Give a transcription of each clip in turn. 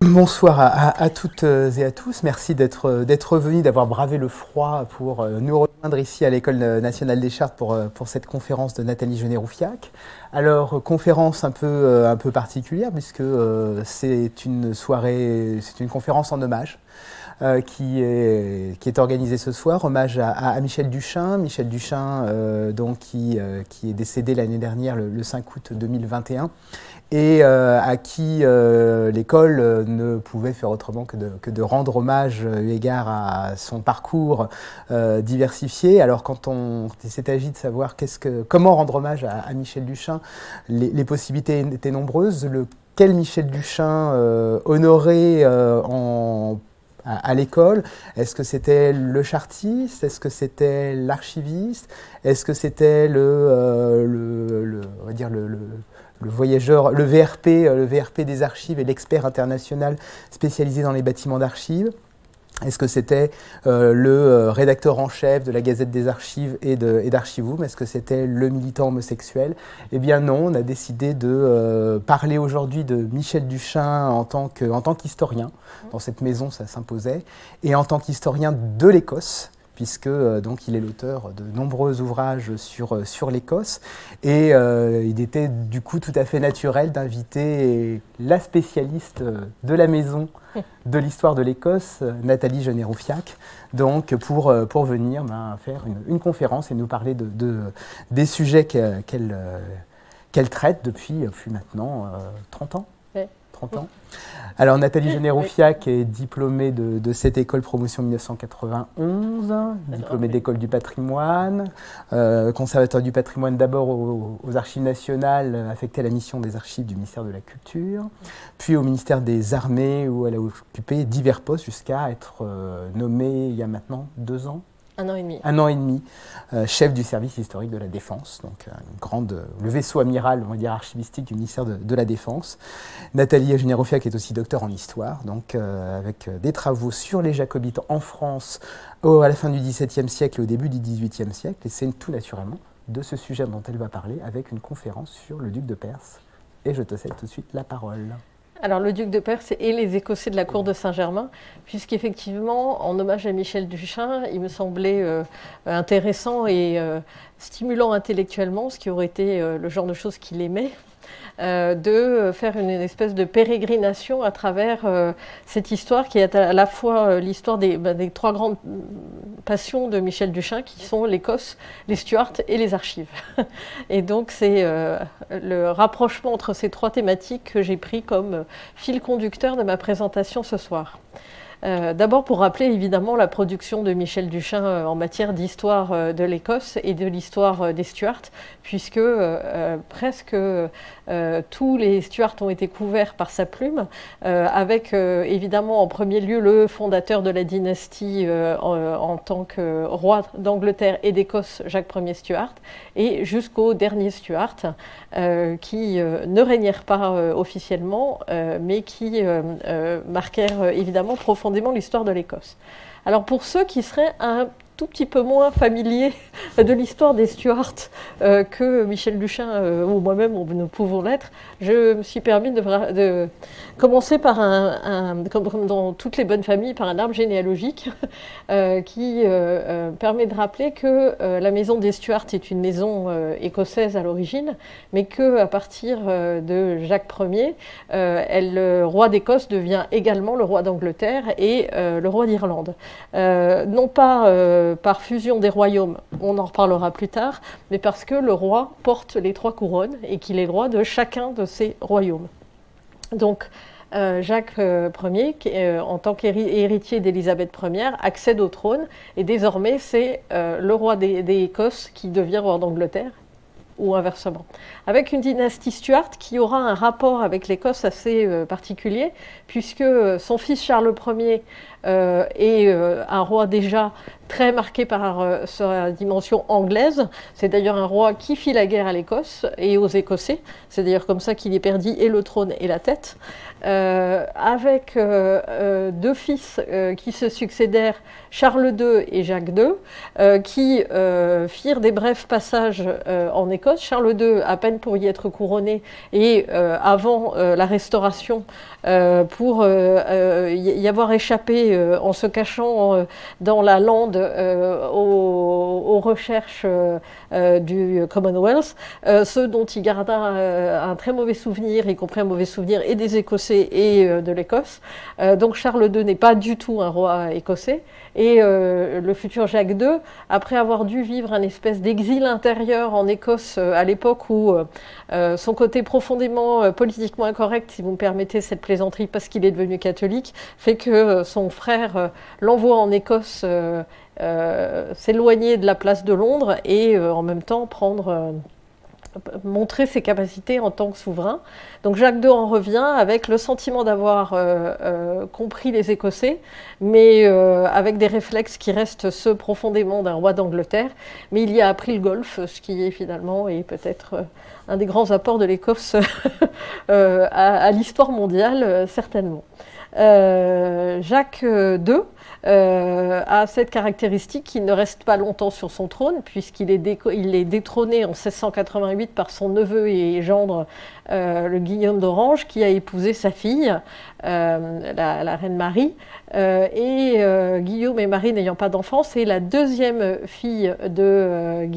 Bonsoir à toutes et à tous. Merci d'être venus, d'avoir bravé le froid pour nous rejoindre ici à l'École nationale des chartes pour cette conférence de Nathalie Gennet-Roufiac. Alors, conférence un peu particulière puisque c'est une conférence en hommage. Qui est organisée ce soir, hommage à Michel Duchain. Michel Duchain, qui est décédé l'année dernière, le 5 août 2021, et à qui l'école ne pouvait faire autrement que de rendre hommage eu égard à son parcours diversifié. Alors quand on s'est agi de savoir comment rendre hommage à Michel Duchain, les possibilités étaient nombreuses. Quel Michel Duchain honoré à l'école? Est-ce que c'était le chartiste? Est-ce que c'était l'archiviste? Est-ce que c'était le voyageur, le VRP des archives et l'expert international spécialisé dans les bâtiments d'archives? Est-ce que c'était le rédacteur en chef de la Gazette des archives et d'Archivoum? Est-ce que c'était le militant homosexuel? Eh bien non, on a décidé de parler aujourd'hui de Michel Duchain en tant qu'historien. Dans cette maison, ça s'imposait. Et en tant qu'historien de l'Écosse, puisque il est l'auteur de nombreux ouvrages sur l'Écosse. Et il était du coup tout à fait naturel d'inviter la spécialiste de la maison de l'histoire de l'Écosse, Nathalie Gennet-Roufiac, pour venir faire une conférence et nous parler des sujets qu'elle traite depuis maintenant 30 ans. 30 ans. Alors Nathalie Gennet-Roufiac est diplômée de cette école promotion 1991, diplômée d'école du patrimoine, conservateur du patrimoine d'abord aux Archives nationales, affectée à la mission des archives du ministère de la Culture, puis au ministère des Armées où elle a occupé divers postes jusqu'à être nommée il y a maintenant 2 ans. 1 an et demi. 1 an et demi, chef du service historique de la Défense, donc le vaisseau amiral, on va dire archivistique du ministère de la Défense. Nathalie Gennet-Roufiac est aussi docteur en histoire, avec des travaux sur les Jacobites en France à la fin du XVIIe siècle et au début du XVIIIe siècle. Et c'est tout naturellement de ce sujet dont elle va parler avec une conférence sur le duc de Perse. Et je te cède tout de suite la parole. Alors, le duc de Perse et les Écossais de la cour de Saint-Germain, puisqu'effectivement, en hommage à Michel Duchain, il me semblait intéressant et stimulant intellectuellement, ce qui aurait été le genre de choses qu'il aimait, de faire une espèce de pérégrination à travers cette histoire qui est à la fois l'histoire des 3 grandes passions de Michel Duchain, qui sont l'Écosse, les Stuarts et les archives. Et donc c'est le rapprochement entre ces 3 thématiques que j'ai pris comme fil conducteur de ma présentation ce soir. D'abord pour rappeler évidemment la production de Michel Duchain en matière d'histoire de l'Écosse et de l'histoire des Stuarts, puisque presque tous les Stuarts ont été couverts par sa plume, avec évidemment en premier lieu le fondateur de la dynastie en tant que roi d'Angleterre et d'Écosse, Jacques Ier Stuart, et jusqu'au dernier Stuart, qui ne régnèrent pas officiellement, mais qui marquèrent évidemment profondément l'histoire de l'Écosse. Alors pour ceux qui seraient un tout petit peu moins familiers de l'histoire des Stuarts que Michel Duchain ou moi-même nous pouvons l'être, je me suis permis de commencer par comme dans toutes les bonnes familles, par un arbre généalogique qui permet de rappeler que la maison des Stuarts est une maison écossaise à l'origine, mais qu'à partir de Jacques Ier, le roi d'Écosse devient également le roi d'Angleterre et le roi d'Irlande. Non pas par fusion des royaumes, on en reparlera plus tard, mais parce que le roi porte les 3 couronnes et qu'il est le roi de chacun de ces royaumes. Donc, Jacques Ier, en tant qu'héritier d'Élisabeth Ier, accède au trône et désormais c'est le roi des Écosses qui devient roi d'Angleterre, ou inversement. Avec une dynastie Stuart qui aura un rapport avec l'Écosse assez particulier, puisque son fils Charles Ier et un roi déjà très marqué par sa dimension anglaise. C'est d'ailleurs un roi qui fit la guerre à l'Écosse et aux Écossais. C'est d'ailleurs comme ça qu'il y perdit et le trône et la tête. Avec deux fils qui se succédèrent, Charles II et Jacques II, qui firent des brefs passages en Écosse. Charles II, à peine pour y être couronné, et avant la Restauration, pour y avoir échappé en se cachant dans la lande aux recherches du Commonwealth, ce dont il garda un très mauvais souvenir, y compris un mauvais souvenir et des Écossais et de l'Écosse. Donc Charles II n'est pas du tout un roi écossais. Et le futur Jacques II, après avoir dû vivre un espèce d'exil intérieur en Écosse à l'époque où son côté profondément politiquement incorrect, si vous me permettez cette plaisanterie, parce qu'il est devenu catholique, fait que son frère l'envoie en Écosse s'éloigner de la place de Londres et en même temps montrer ses capacités en tant que souverain. Donc Jacques II en revient avec le sentiment d'avoir compris les Écossais, mais avec des réflexes qui restent ceux profondément d'un roi d'Angleterre. Mais il y a appris le golf, ce qui est finalement et peut-être un des grands apports de l'Écosse à l'histoire mondiale, certainement. Jacques II a cette caractéristique qu'il ne reste pas longtemps sur son trône, puisqu'il est détrôné en 1688 par son neveu et gendre, le Guillaume d'Orange, qui a épousé sa fille, la reine Marie. Guillaume et Marie n'ayant pas d'enfants, c'est la deuxième fille de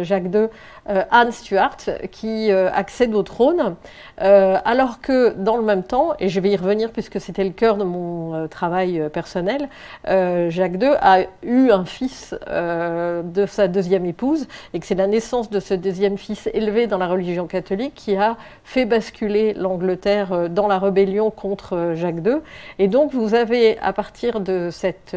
Jacques II, Anne Stuart, qui accède au trône, alors que dans le même temps, et je vais y revenir puisque c'était le cœur de mon travail personnel, Jacques II a eu un fils de sa deuxième épouse, et que c'est la naissance de ce deuxième fils élevé dans la religion catholique qui a fait basculer l'Angleterre dans la rébellion contre Jacques II. Et donc vous avez, à partir de cette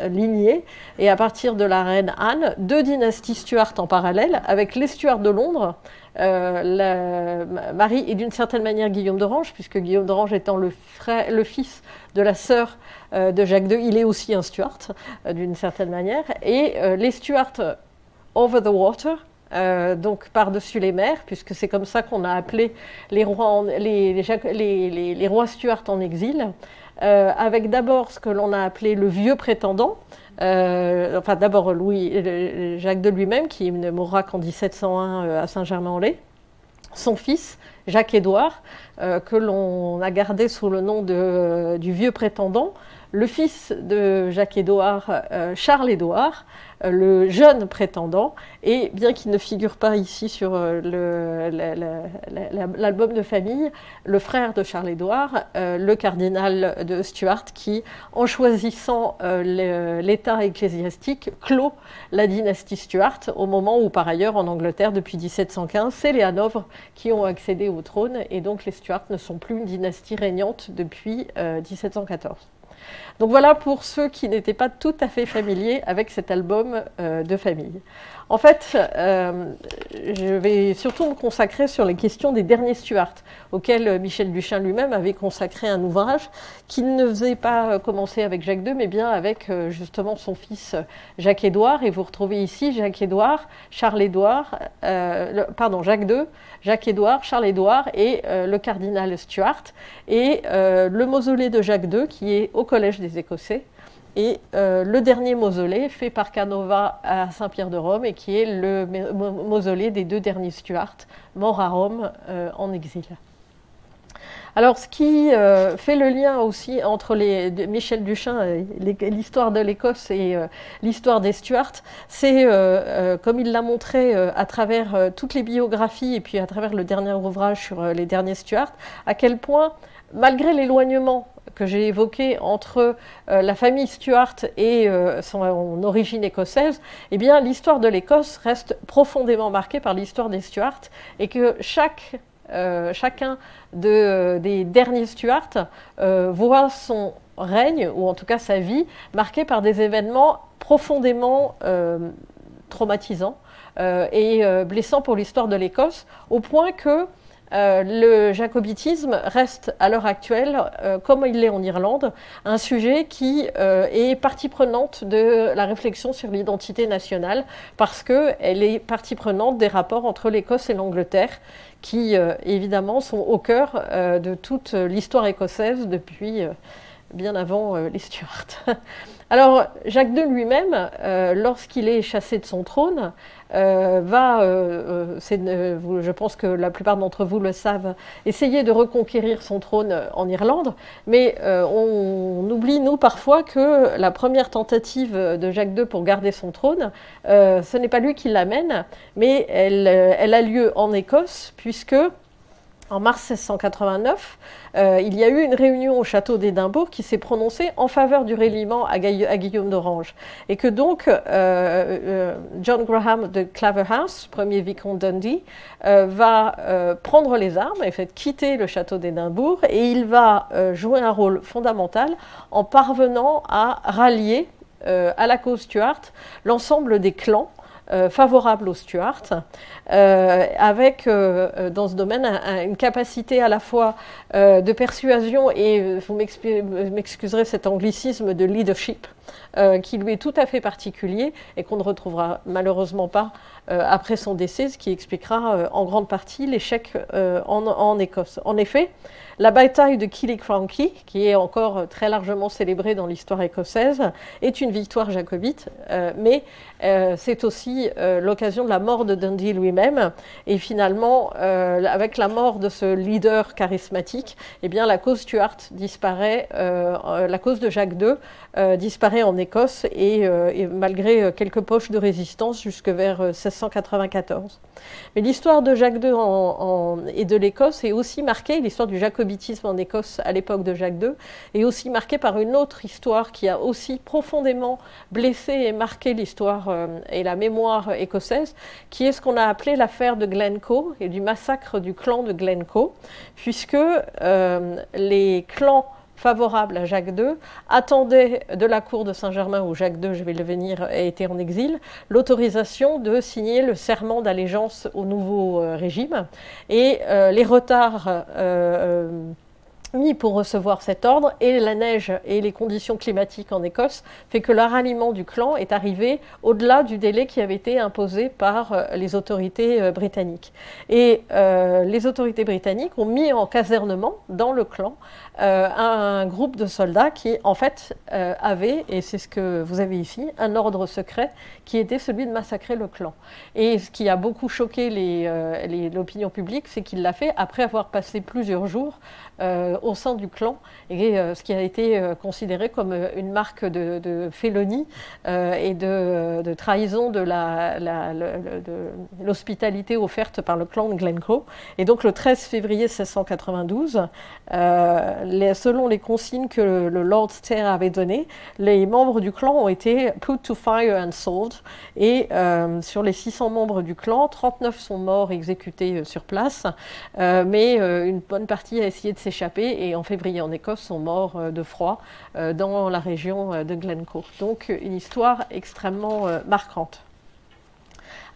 lignée, et à partir de la reine Anne, deux dynasties Stuart en parallèle, avec les Stuart de Londres, Marie et d'une certaine manière Guillaume d'Orange, puisque Guillaume d'Orange étant le fils de la sœur de Jacques II, il est aussi un Stuart, d'une certaine manière, et les Stuart over the water, donc par-dessus les mers, puisque c'est comme ça qu'on a appelé les rois, les rois Stuart en exil, avec d'abord ce que l'on a appelé le vieux prétendant, enfin d'abord Jacques II lui-même, qui ne mourra qu'en 1701 à Saint-Germain-en-Laye, son fils, Jacques-Édouard, que l'on a gardé sous le nom du vieux prétendant, le fils de Jacques-Édouard, Charles-Édouard, le jeune prétendant, et bien qu'il ne figure pas ici sur l'album de famille, le frère de Charles-Édouard, le cardinal de Stuart, qui, en choisissant l'état ecclésiastique, clôt la dynastie Stuart, au moment où, par ailleurs, en Angleterre, depuis 1715, c'est les Hanovre qui ont accédé au trône, et donc les Stuart ne sont plus une dynastie régnante depuis 1714. Donc voilà pour ceux qui n'étaient pas tout à fait familiers avec cet album de famille. En fait, je vais surtout me consacrer sur les questions des derniers Stuart, auxquels Michel Duchin lui-même avait consacré un ouvrage qui ne faisait pas commencer avec Jacques II, mais bien avec justement son fils Jacques-Édouard. Et vous retrouvez ici Jacques-Édouard, Charles-Édouard, Jacques II, Jacques-Édouard, Charles-Édouard et le cardinal Stuart. Et le mausolée de Jacques II qui est au Collège des Écossais. Et le dernier mausolée fait par Canova à Saint-Pierre de Rome et qui est le mausolée des deux derniers Stuart morts à Rome en exil. Alors, ce qui fait le lien aussi entre Michel Duchin, l'histoire de l'Écosse et l'histoire des Stuart, c'est, comme il l'a montré à travers toutes les biographies et puis à travers le dernier ouvrage sur les derniers Stuart, à quel point, malgré l'éloignement que j'ai évoqué entre la famille Stuart et son origine écossaise, eh bien, l'histoire de l'Écosse reste profondément marquée par l'histoire des Stuart et que chacun des derniers Stuart voit son règne, ou en tout cas sa vie, marquée par des événements profondément traumatisants et blessants pour l'histoire de l'Écosse, au point que le jacobitisme reste à l'heure actuelle, comme il l'est en Irlande, un sujet qui est partie prenante de la réflexion sur l'identité nationale, parce qu'elle est partie prenante des rapports entre l'Écosse et l'Angleterre, qui évidemment sont au cœur de toute l'histoire écossaise depuis bien avant les Stuarts. Alors, Jacques II lui-même, lorsqu'il est chassé de son trône, je pense que la plupart d'entre vous le savent, essayer de reconquérir son trône en Irlande, mais on oublie, nous, parfois, que la première tentative de Jacques II pour garder son trône, ce n'est pas lui qui l'amène, mais elle a lieu en Écosse, puisque en mars 1689, il y a eu une réunion au château d'Édimbourg qui s'est prononcée en faveur du reliement à Guillaume d'Orange. Et que donc, John Graham de Claverhouse, premier vicomte Dundee, va prendre les armes et fait quitter le château d'Édimbourg, et il va jouer un rôle fondamental en parvenant à rallier à la cause Stuart l'ensemble des clans favorable aux Stuarts, avec dans ce domaine une capacité à la fois de persuasion et, vous m'excuserez cet anglicisme, de leadership, qui lui est tout à fait particulier et qu'on ne retrouvera malheureusement pas après son décès, ce qui expliquera en grande partie l'échec en Écosse. En effet, la bataille de Killiecrankie, qui est encore très largement célébrée dans l'histoire écossaise, est une victoire jacobite, mais c'est aussi l'occasion de la mort de Dundee lui-même. Et finalement, avec la mort de ce leader charismatique, eh bien, la cause Stuart disparaît, la cause de Jacques II disparaît en Écosse, et malgré quelques poches de résistance jusque vers 1694. Mais l'histoire de Jacques II et de l'Écosse est aussi marquée, l'histoire du jacobitisme en Écosse à l'époque de Jacques II, est aussi marquée par une autre histoire qui a aussi profondément blessé et marqué l'histoire et la mémoire écossaise, qui est ce qu'on a appelé l'affaire de Glencoe et du massacre du clan de Glencoe, puisque les clans favorables à Jacques II attendaient de la cour de Saint-Germain, où Jacques II, je vais le venir, a été en exil, l'autorisation de signer le serment d'allégeance au nouveau régime. Et les retards mis pour recevoir cet ordre, et la neige et les conditions climatiques en Écosse, fait que le ralliement du clan est arrivé au-delà du délai qui avait été imposé par les autorités britanniques. Et les autorités britanniques ont mis en casernement dans le clan un groupe de soldats qui, en fait, avaient, et c'est ce que vous avez ici, un ordre secret qui était celui de massacrer le clan. Et ce qui a beaucoup choqué l'opinion publique, c'est qu'il l'a fait après avoir passé plusieurs jours au sein du clan, et ce qui a été considéré comme une marque de félonie et de trahison de l'hospitalité offerte par le clan de Glencoe. Et donc le 13 février 1692, selon les consignes que le Lord Stair avait données, les membres du clan ont été put to fire and sold, et sur les 600 membres du clan, 39 sont morts exécutés sur place, mais une bonne partie a essayé de s'échapper, et en février en Écosse sont morts de froid dans la région de Glencoe. Donc une histoire extrêmement marquante.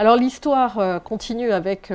Alors l'histoire continue avec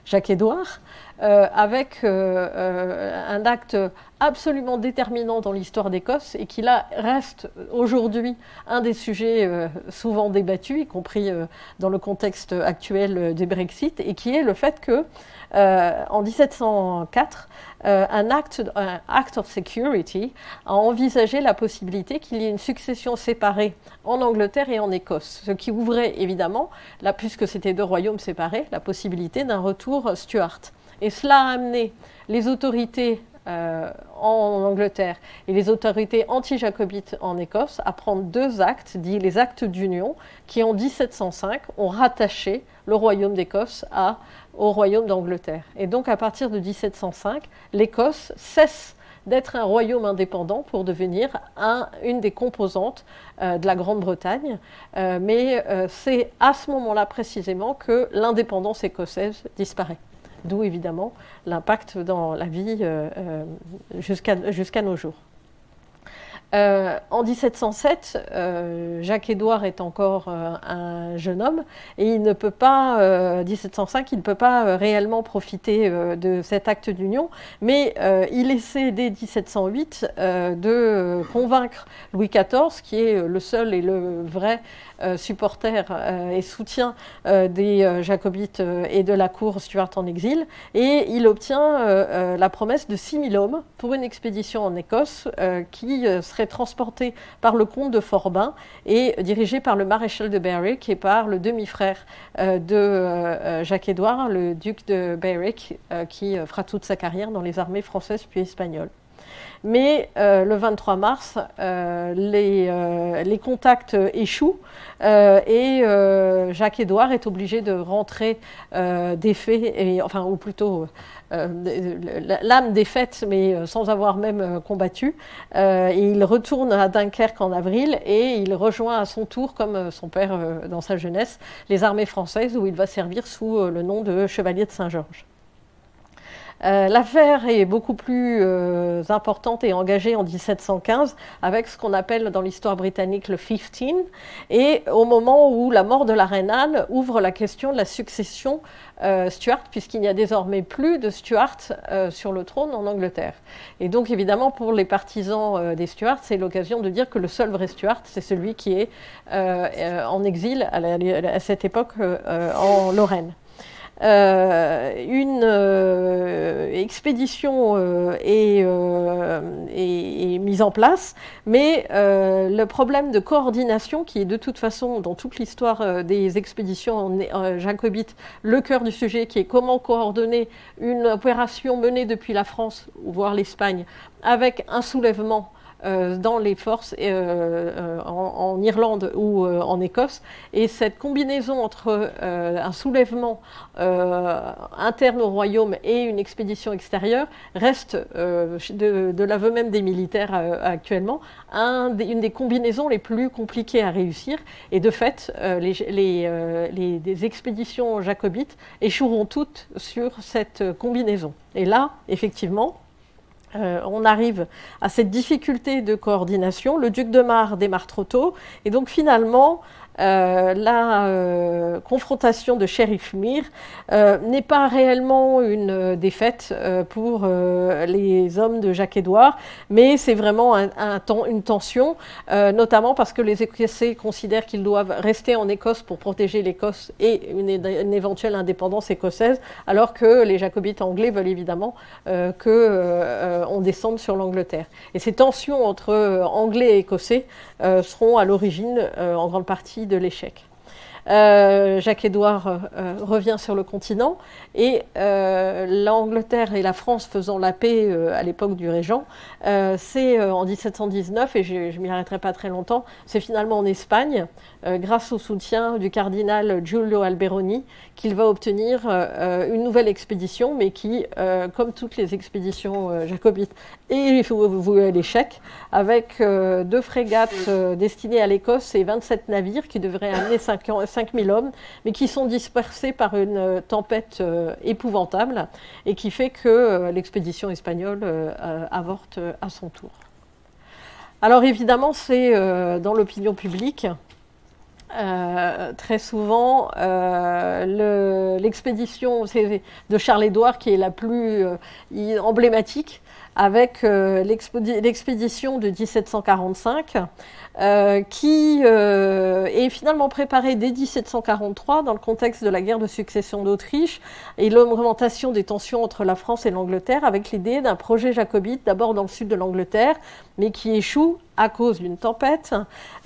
Jacques-Édouard, avec un acte absolument déterminant dans l'histoire d'Écosse, et qui là reste aujourd'hui un des sujets souvent débattus, y compris dans le contexte actuel du Brexit, et qui est le fait que en 1704, un Act of Security a envisagé la possibilité qu'il y ait une succession séparée en Angleterre et en Écosse, ce qui ouvrait évidemment, là, puisque c'était deux royaumes séparés, la possibilité d'un retour Stuart. Et cela a amené les autorités en Angleterre et les autorités anti-jacobites en Écosse à prendre deux actes, dits les actes d'union, qui en 1705 ont rattaché le royaume d'Écosse au royaume d'Angleterre. Et donc à partir de 1705, l'Écosse cesse d'être un royaume indépendant pour devenir une des composantes de la Grande-Bretagne. Mais c'est à ce moment-là précisément que l'indépendance écossaise disparaît. D'où évidemment l'impact dans la vie jusqu'à nos jours. En 1707, Jacques-Édouard est encore un jeune homme et il ne peut pas, 1705, il ne peut pas réellement profiter de cet acte d'union, mais il essaie dès 1708 de convaincre Louis XIV, qui est le seul et le vrai supporter et soutien des Jacobites et de la cour Stuart en exil, et il obtient la promesse de 6 000 hommes pour une expédition en Écosse qui serait transportée par le comte de Forbin et dirigée par le maréchal de Berwick et par le demi-frère de Jacques-Édouard, le duc de Berwick, qui fera toute sa carrière dans les armées françaises puis espagnoles. Mais le 23 mars, les contacts échouent et Jacques-Édouard est obligé de rentrer défait, enfin, ou plutôt l'âme défaite, mais sans avoir même combattu. Et il retourne à Dunkerque en avril et il rejoint à son tour, comme son père dans sa jeunesse, les armées françaises où il va servir sous le nom de chevalier de Saint-Georges. L'affaire est beaucoup plus importante et engagée en 1715 avec ce qu'on appelle dans l'histoire britannique le 15, et au moment où la mort de la reine Anne ouvre la question de la succession Stuart, puisqu'il n'y a désormais plus de Stuart sur le trône en Angleterre. Et donc évidemment pour les partisans des Stuart, c'est l'occasion de dire que le seul vrai Stuart, c'est celui qui est en exil à cette époque en Lorraine. Une expédition est mise en place, mais le problème de coordination, qui est de toute façon dans toute l'histoire des expéditions jacobites le cœur du sujet, qui est comment coordonner une opération menée depuis la France, voire l'Espagne, avec un soulèvement dans les forces en Irlande ou en Écosse. Et cette combinaison entre un soulèvement interne au royaume et une expédition extérieure reste, de l'aveu même des militaires actuellement, une des combinaisons les plus compliquées à réussir. Et de fait, les expéditions jacobites échoueront toutes sur cette combinaison. Et là, effectivement, on arrive à cette difficulté de coordination. Le duc de Mar démarre trop tôt et donc finalement la confrontation de Sheriff Mir n'est pas réellement une défaite pour les hommes de Jacques-Édouard, mais c'est vraiment une tension, notamment parce que les Écossais considèrent qu'ils doivent rester en Écosse pour protéger l'Écosse et une éventuelle indépendance écossaise, alors que les Jacobites anglais veulent évidemment qu'on descende sur l'Angleterre. Et ces tensions entre Anglais et Écossais seront à l'origine, en grande partie, de l'échec. Jacques-Édouard revient sur le continent et l'Angleterre et la France faisant la paix à l'époque du Régent, c'est en 1719, et je ne m'y arrêterai pas très longtemps, c'est finalement en Espagne, grâce au soutien du cardinal Giulio Alberoni, qu'il va obtenir une nouvelle expédition, mais qui, comme toutes les expéditions jacobites, est vouée à l'échec, avec 2 frégates destinées à l'Écosse et 27 navires qui devraient amener 5 000 hommes, mais qui sont dispersés par une tempête épouvantable et qui fait que l'expédition espagnole avorte à son tour. Alors évidemment, c'est dans l'opinion publique, très souvent, l'expédition de Charles-Édouard qui est la plus emblématique, avec l'expédition de 1745, qui est finalement préparée dès 1743 dans le contexte de la guerre de succession d'Autriche et l'augmentation des tensions entre la France et l'Angleterre, avec l'idée d'un projet jacobite d'abord dans le sud de l'Angleterre, mais qui échoue à cause d'une tempête.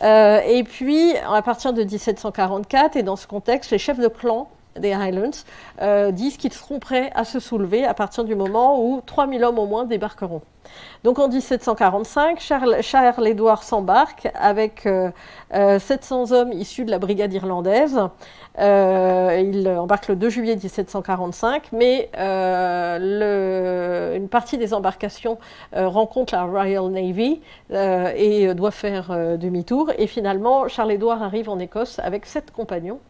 Et puis, à partir de 1744, et dans ce contexte, les chefs de clan des Highlands disent qu'ils seront prêts à se soulever à partir du moment où 3 000 hommes au moins débarqueront. Donc en 1745, Charles-Édouard s'embarque avec 700 hommes issus de la brigade irlandaise. Il embarque le 2 juillet 1745, mais une partie des embarcations rencontre la Royal Navy et doit faire demi-tour. Et finalement, Charles-Édouard arrive en Écosse avec 7 compagnons.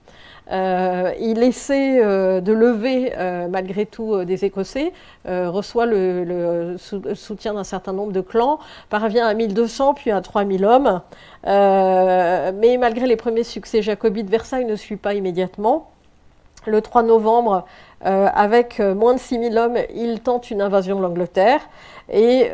Il essaie de lever malgré tout des Écossais, reçoit le soutien soutien d'un certain nombre de clans, parvient à 1200 puis à 3000 hommes. Mais malgré les premiers succès jacobites, Versailles ne suit pas immédiatement. Le 3 novembre, avec moins de 6000 hommes, il tente une invasion de l'Angleterre. Et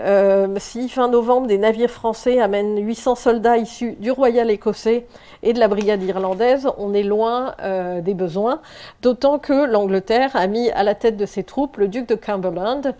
si fin novembre, des navires français amènent 800 soldats issus du Royal écossais et de la brigade irlandaise, on est loin des besoins, d'autant que l'Angleterre a mis à la tête de ses troupes le duc de Cumberland,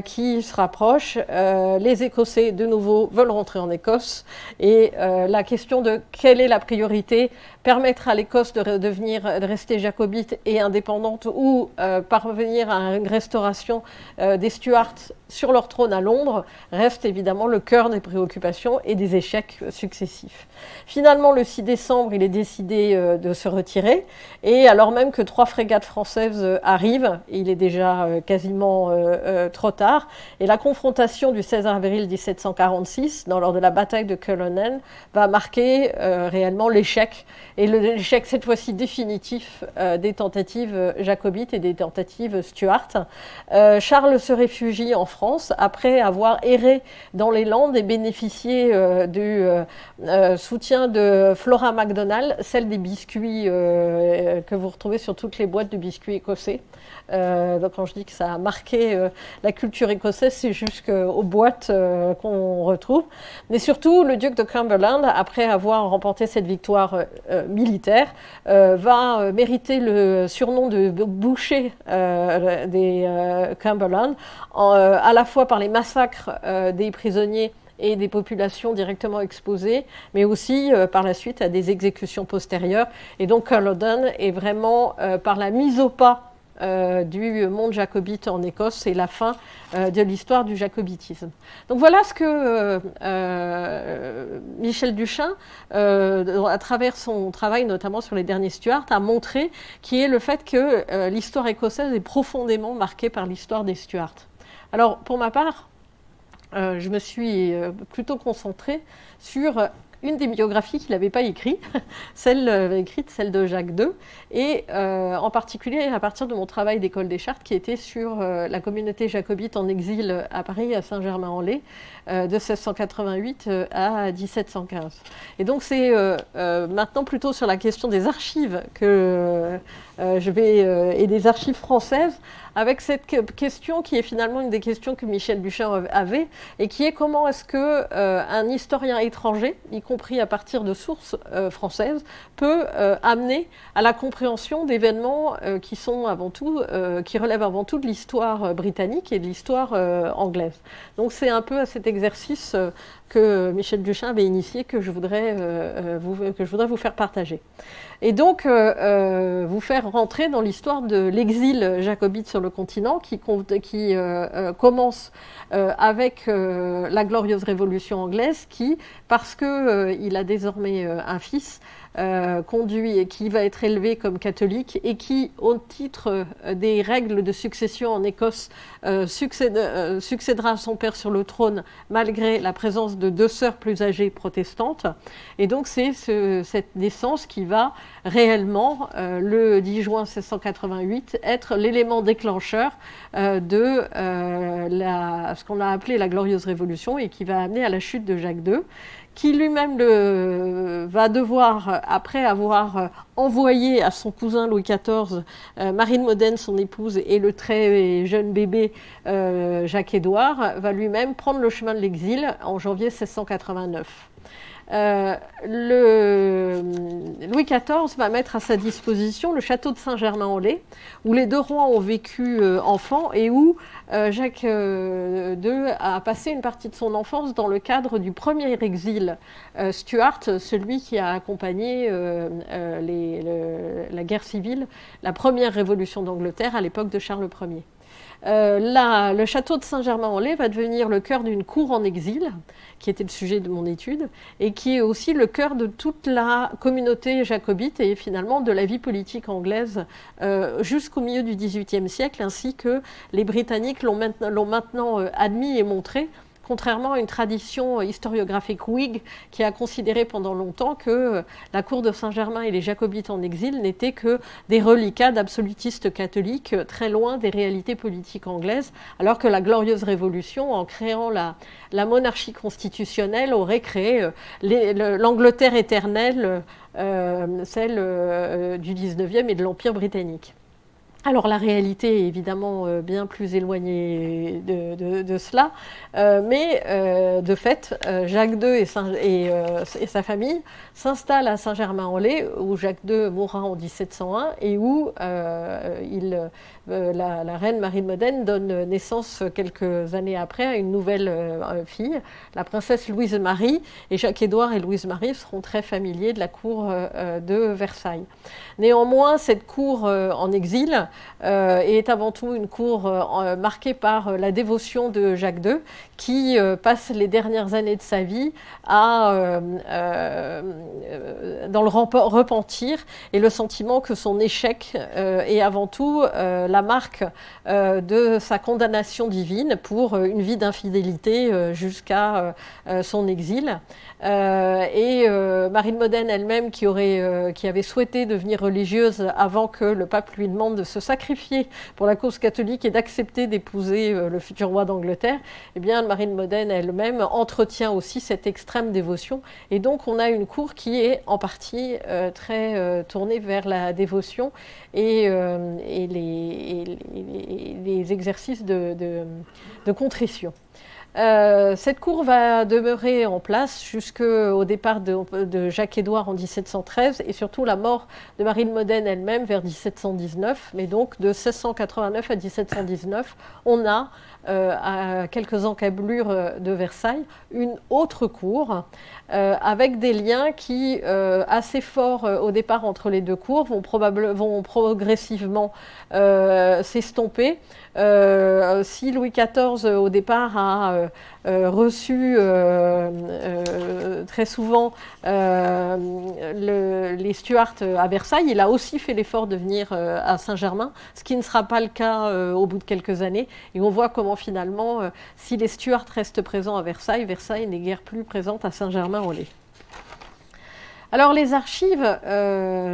qui se rapproche. Les Écossais, de nouveau, veulent rentrer en Écosse, et la question de quelle est la priorité, permettre à l'Écosse de rester jacobite et indépendante, ou parvenir à une restauration des Stuarts sur leur trône à Londres, reste évidemment le cœur des préoccupations et des échecs successifs. Finalement, le 6 décembre, il est décidé de se retirer, et alors même que 3 frégates françaises arrivent, il est déjà quasiment trop tard, et la confrontation du 16 avril 1746, lors de la bataille de Culloden, va marquer réellement l'échec, et l'échec cette fois-ci définitif des tentatives jacobites et des tentatives stuartes. Charles se réfugie en France après avoir erré dans les Landes et bénéficié du soutien de Flora MacDonald, celle des biscuits que vous retrouvez sur toutes les boîtes de biscuits écossais. Donc quand je dis que ça a marqué la culture écossaise, c'est jusqu'aux boîtes qu'on retrouve. Mais surtout, le duc de Cumberland, après avoir remporté cette victoire militaire, va mériter le surnom de boucher des Cumberland, à la fois par les massacres des prisonniers et des populations directement exposées, mais aussi par la suite à des exécutions postérieures. Et donc Culloden est vraiment par la mise au pas du monde jacobite en Écosse, c'est la fin de l'histoire du jacobitisme. Donc voilà ce que Michel Duchain, à travers son travail notamment sur les derniers Stuarts, a montré, qui est le fait que l'histoire écossaise est profondément marquée par l'histoire des Stuarts. Alors pour ma part, je me suis plutôt concentrée sur une des biographies qu'il n'avait pas écrites, celle de Jacques II, et en particulier à partir de mon travail d'école des Chartes qui était sur la communauté jacobite en exil à Paris, à Saint-Germain-en-Laye, de 1688 à 1715. Et donc c'est maintenant plutôt sur la question des archives que je vais, et des archives françaises, avec cette question qui est finalement une des questions que Michel Duchain avait, et qui est comment est-ce qu'un historien étranger, y compris à partir de sources françaises, peut amener à la compréhension d'événements qui sont avant tout, qui relèvent avant tout de l'histoire britannique et de l'histoire anglaise. Donc c'est un peu à cet exercice que Michel Duchain avait initié que je voudrais vous faire partager. Et donc, vous faire rentrer dans l'histoire de l'exil jacobite sur le continent qui commence avec la glorieuse Révolution anglaise qui, parce qu'il a désormais un fils, conduit et qui va être élevé comme catholique et qui, au titre des règles de succession en Écosse, succédera à son père sur le trône malgré la présence de 2 sœurs plus âgées protestantes. Et donc c'est cette naissance qui va réellement, le 10 juin 1688, être l'élément déclencheur de ce qu'on a appelé la Glorieuse Révolution et qui va amener à la chute de Jacques II, qui lui-même va devoir, après avoir envoyé à son cousin Louis XIV, Marie de Modène, son épouse, et le très jeune bébé Jacques-Édouard, va lui-même prendre le chemin de l'exil en janvier 1689. Louis XIV va mettre à sa disposition le château de Saint-Germain-en-Laye, où les 2 rois ont vécu enfants et où Jacques II a passé une partie de son enfance dans le cadre du premier exil Stuart, celui qui a accompagné la guerre civile, la première révolution d'Angleterre à l'époque de Charles Ier. Le château de Saint-Germain-en-Laye va devenir le cœur d'une cour en exil, qui était le sujet de mon étude, et qui est aussi le cœur de toute la communauté jacobite et finalement de la vie politique anglaise jusqu'au milieu du XVIIIe siècle, ainsi que les Britanniques l'ont maintenant admis et montré, contrairement à une tradition historiographique whig qui a considéré pendant longtemps que la cour de Saint-Germain et les jacobites en exil n'étaient que des reliquats d'absolutistes catholiques très loin des réalités politiques anglaises, alors que la Glorieuse Révolution, en créant la monarchie constitutionnelle, aurait créé l'Angleterre éternelle, celle du 19e et de l'Empire britannique. Alors la réalité est évidemment bien plus éloignée de cela, mais de fait, Jacques II et sa famille s'installent à Saint-Germain-en-Laye, où Jacques II mourra en 1701 et où la reine Marie de Modène donne naissance quelques années après à une nouvelle fille, la princesse Louise-Marie, et Jacques-Édouard et Louise-Marie seront très familiers de la cour de Versailles. Néanmoins, cette cour en exil est avant tout une cour marquée par la dévotion de Jacques II, qui passe les dernières années de sa vie dans le repentir et le sentiment que son échec est avant tout la marque de sa condamnation divine pour une vie d'infidélité jusqu'à son exil. Marie de Modène elle-même, qui avait souhaité devenir religieuse avant que le pape lui demande de se sacrifier pour la cause catholique et d'accepter d'épouser le futur roi d'Angleterre, eh bien Marie de Modène elle-même entretient aussi cette extrême dévotion. Et donc on a une cour qui est en partie très tournée vers la dévotion et les exercices de contrition. Cette cour va demeurer en place jusqu'au départ de Jacques-Édouard en 1713 et surtout la mort de Marie de Modène elle-même vers 1719. Mais donc de 1689 à 1719, on a, à quelques encablures de Versailles, une autre cour avec des liens qui, assez forts au départ entre les deux cours, vont progressivement s'estomper. Si Louis XIV au départ a reçu très souvent les Stuarts à Versailles, il a aussi fait l'effort de venir à Saint-Germain, ce qui ne sera pas le cas au bout de quelques années. Et on voit comment finalement, si les Stuarts restent présents à Versailles, Versailles n'est guère plus présente à Saint-Germain-en-Laye. Alors les archives,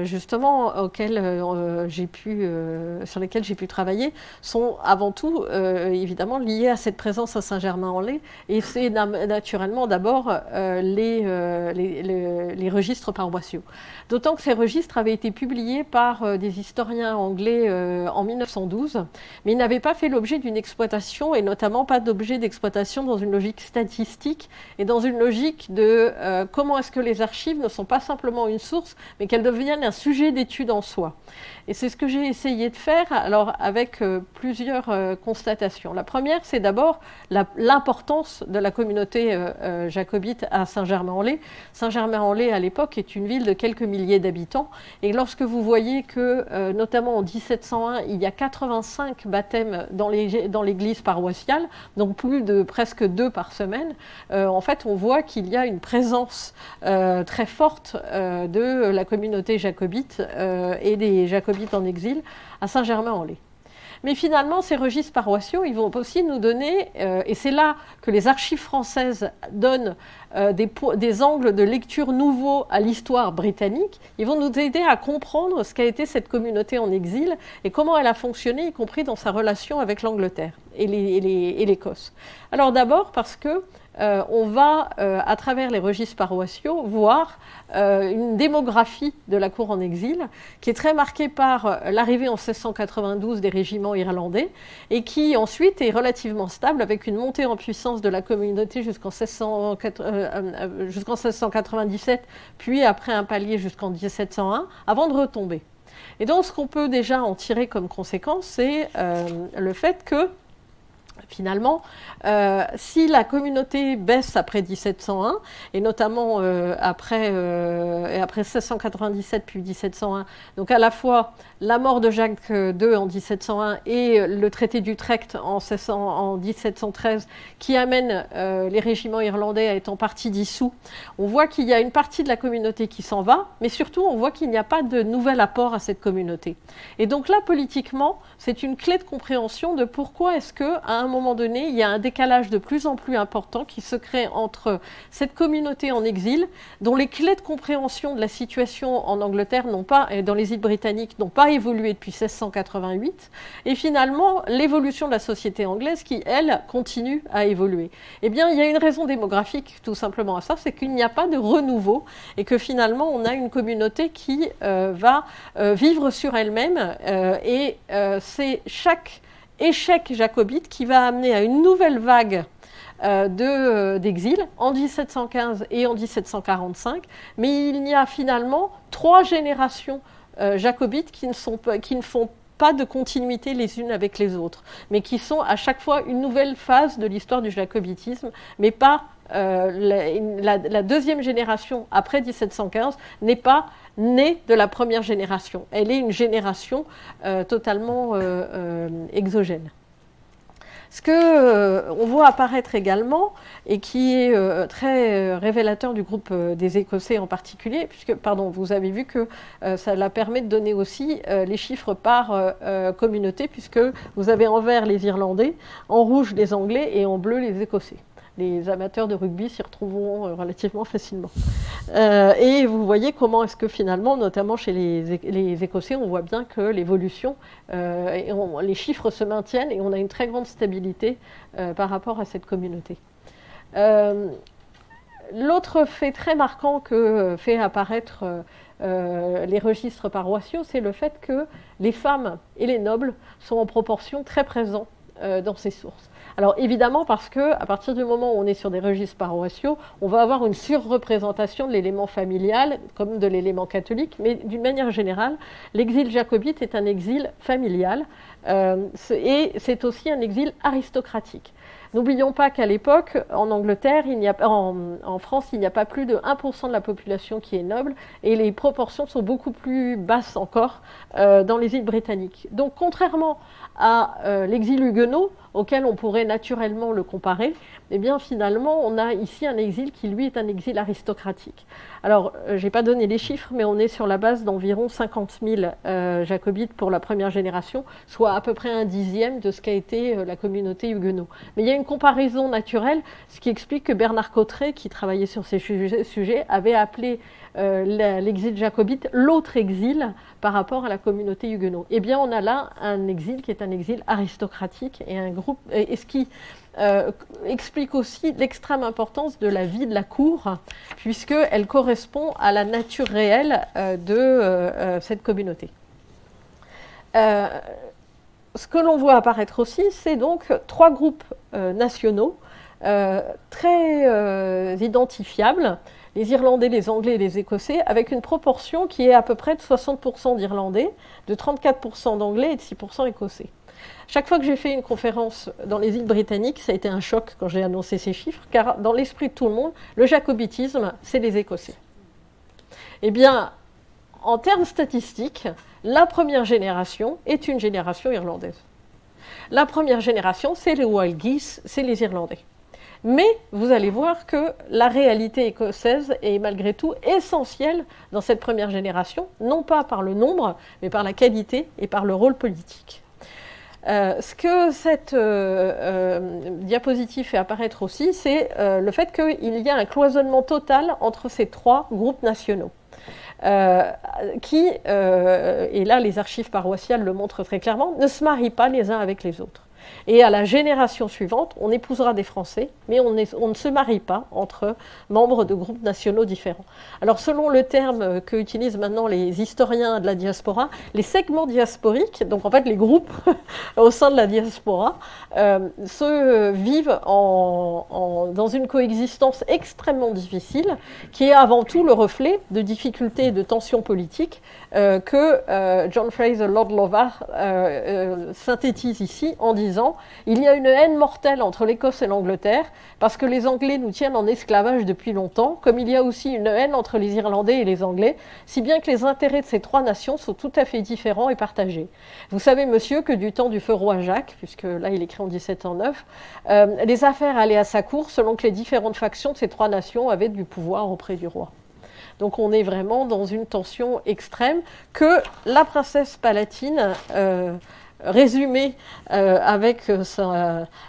justement, sur lesquelles j'ai pu travailler, sont avant tout, évidemment, liées à cette présence à Saint-Germain-en-Laye, et c'est naturellement d'abord les registres paroissiaux. D'autant que ces registres avaient été publiés par des historiens anglais en 1912, mais ils n'avaient pas fait l'objet d'une exploitation, et notamment pas d'objet d'exploitation dans une logique statistique, et dans une logique de comment est-ce que les archives ne sont pas simplement une source, mais qu'elles deviennent un sujet d'étude en soi. Et c'est ce que j'ai essayé de faire, alors avec plusieurs constatations. La première, c'est d'abord l'importance de la communauté jacobite à Saint-Germain-en-Laye. Saint-Germain-en-Laye, à l'époque, est une ville de quelques milliers d'habitants. Et lorsque vous voyez que, notamment en 1701, il y a 85 baptêmes dans l'église paroissiale, donc plus de presque 2 par semaine, en fait, on voit qu'il y a une présence très forte de la communauté jacobite et des jacobites en exil à Saint-Germain-en-Laye. Mais finalement, ces registres paroissiaux, ils vont aussi nous donner, et c'est là que les archives françaises donnent des angles de lecture nouveaux à l'histoire britannique, ils vont nous aider à comprendre ce qu'a été cette communauté en exil et comment elle a fonctionné, y compris dans sa relation avec l'Angleterre et l'Écosse. Alors d'abord parce que on va, à travers les registres paroissiaux, voir une démographie de la cour en exil qui est très marquée par l'arrivée en 1692 des régiments irlandais et qui ensuite est relativement stable avec une montée en puissance de la communauté jusqu'en 1697, puis après un palier jusqu'en 1701, avant de retomber. Et donc ce qu'on peut déjà en tirer comme conséquence, c'est le fait que finalement, si la communauté baisse après 1701, et notamment après 1697 puis 1701, donc à la fois la mort de Jacques II en 1701 et le traité d'Utrecht en 1713 qui amène les régiments irlandais à être en partie dissous, on voit qu'il y a une partie de la communauté qui s'en va, mais surtout on voit qu'il n'y a pas de nouvel apport à cette communauté. Et donc là, politiquement, c'est une clé de compréhension de pourquoi est-ce qu'à un un moment donné, il y a un décalage de plus en plus important qui se crée entre cette communauté en exil, dont les clés de compréhension de la situation en Angleterre et dans les îles britanniques n'ont pas évolué depuis 1688, et finalement l'évolution de la société anglaise qui, elle, continue à évoluer. Eh bien, il y a une raison démographique tout simplement à ça, c'est qu'il n'y a pas de renouveau, et que finalement on a une communauté qui va vivre sur elle-même, et c'est chaque échec jacobite qui va amener à une nouvelle vague d'exil en 1715 et en 1745, mais il y a finalement 3 générations jacobites qui ne font pas de continuité les unes avec les autres, mais qui sont à chaque fois une nouvelle phase de l'histoire du jacobitisme, mais pas la deuxième génération après 1715 n'est pas née de la première génération. Elle est une génération totalement exogène. Ce qu'on voit apparaître également, et qui est très révélateur du groupe des Écossais en particulier, puisque, pardon, vous avez vu que ça permet de donner aussi les chiffres par communauté, puisque vous avez en vert les Irlandais, en rouge les Anglais et en bleu les Écossais. Les amateurs de rugby s'y retrouveront relativement facilement. Et vous voyez comment est-ce que finalement, notamment chez les Écossais, on voit bien que l'évolution, les chiffres se maintiennent et on a une très grande stabilité par rapport à cette communauté. L'autre fait très marquant que fait apparaître les registres paroissiaux, c'est le fait que les femmes et les nobles sont en proportion très présents dans ces sources. Alors évidemment parce qu'à partir du moment où on est sur des registres paroissiaux, on va avoir une surreprésentation de l'élément familial comme de l'élément catholique, mais d'une manière générale, l'exil jacobite est un exil familial et c'est aussi un exil aristocratique. N'oublions pas qu'à l'époque, en Angleterre, en France, il n'y a pas plus de 1% de la population qui est noble, et les proportions sont beaucoup plus basses encore dans les îles britanniques. Donc, contrairement à l'exil huguenot, auquel on pourrait naturellement le comparer, eh bien finalement, on a ici un exil qui, lui, est un exil aristocratique. Alors, je n'ai pas donné les chiffres, mais on est sur la base d'environ 50 000 jacobites pour la première génération, soit à peu près 1/10 de ce qu'a été la communauté huguenot. Mais il y a une comparaison naturelle, ce qui explique que Bernard Cotteret, qui travaillait sur ces sujets, avait appelé l'exil jacobite l'autre exil par rapport à la communauté huguenot. Eh bien, on a là un exil qui est un exil aristocratique et un groupe, et ce qui explique aussi l'extrême importance de la vie de la cour, puisqu'elle correspond à la nature réelle de cette communauté. Ce que l'on voit apparaître aussi, c'est donc 3 groupes nationaux très identifiables, les Irlandais, les Anglais et les Écossais, avec une proportion qui est à peu près de 60% d'Irlandais, de 34% d'Anglais et de 6% Écossais. Chaque fois que j'ai fait une conférence dans les îles britanniques, ça a été un choc quand j'ai annoncé ces chiffres, car dans l'esprit de tout le monde, le jacobitisme, c'est les Écossais. Eh bien, en termes statistiques, la première génération est une génération irlandaise. La première génération, c'est les Wild Geese, c'est les Irlandais. Mais vous allez voir que la réalité écossaise est malgré tout essentielle dans cette première génération, non pas par le nombre, mais par la qualité et par le rôle politique. Ce que cette diapositive fait apparaître aussi, c'est le fait qu'il y a un cloisonnement total entre ces 3 groupes nationaux. Qui, et là les archives paroissiales le montrent très clairement, ne se marient pas les uns avec les autres. Et à la génération suivante, on épousera des Français, mais on ne se marie pas entre membres de groupes nationaux différents. Alors selon le terme que utilisent maintenant les historiens de la diaspora, les segments diasporiques, donc en fait les groupes au sein de la diaspora, se vivent dans une coexistence extrêmement difficile, qui est avant tout le reflet de difficultés et de tensions politiques que John Fraser Lord Lovat synthétise ici en disant « Il y a une haine mortelle entre l'Écosse et l'Angleterre parce que les Anglais nous tiennent en esclavage depuis longtemps, comme il y a aussi une haine entre les Irlandais et les Anglais, si bien que les intérêts de ces 3 nations sont tout à fait différents et partagés. Vous savez, monsieur, que du temps du feu roi Jacques, puisque là il écrit en 1709, les affaires allaient à sa cour selon que les différentes factions de ces 3 nations avaient du pouvoir auprès du roi. » Donc on est vraiment dans une tension extrême que la princesse palatine résumé avec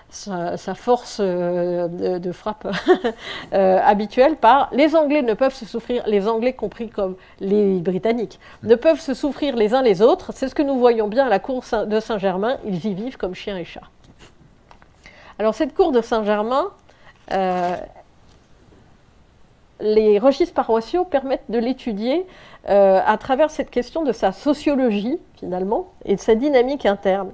sa force de frappe habituelle par les Anglais ne peuvent se souffrir, les Anglais compris comme les Britanniques, ne peuvent se souffrir les uns les autres. C'est ce que nous voyons bien à la cour de Saint-Germain, ils y vivent comme chiens et chats. Alors cette cour de Saint-Germain, les registres paroissiaux permettent de l'étudier à travers cette question de sa sociologie, finalement, et de sa dynamique interne.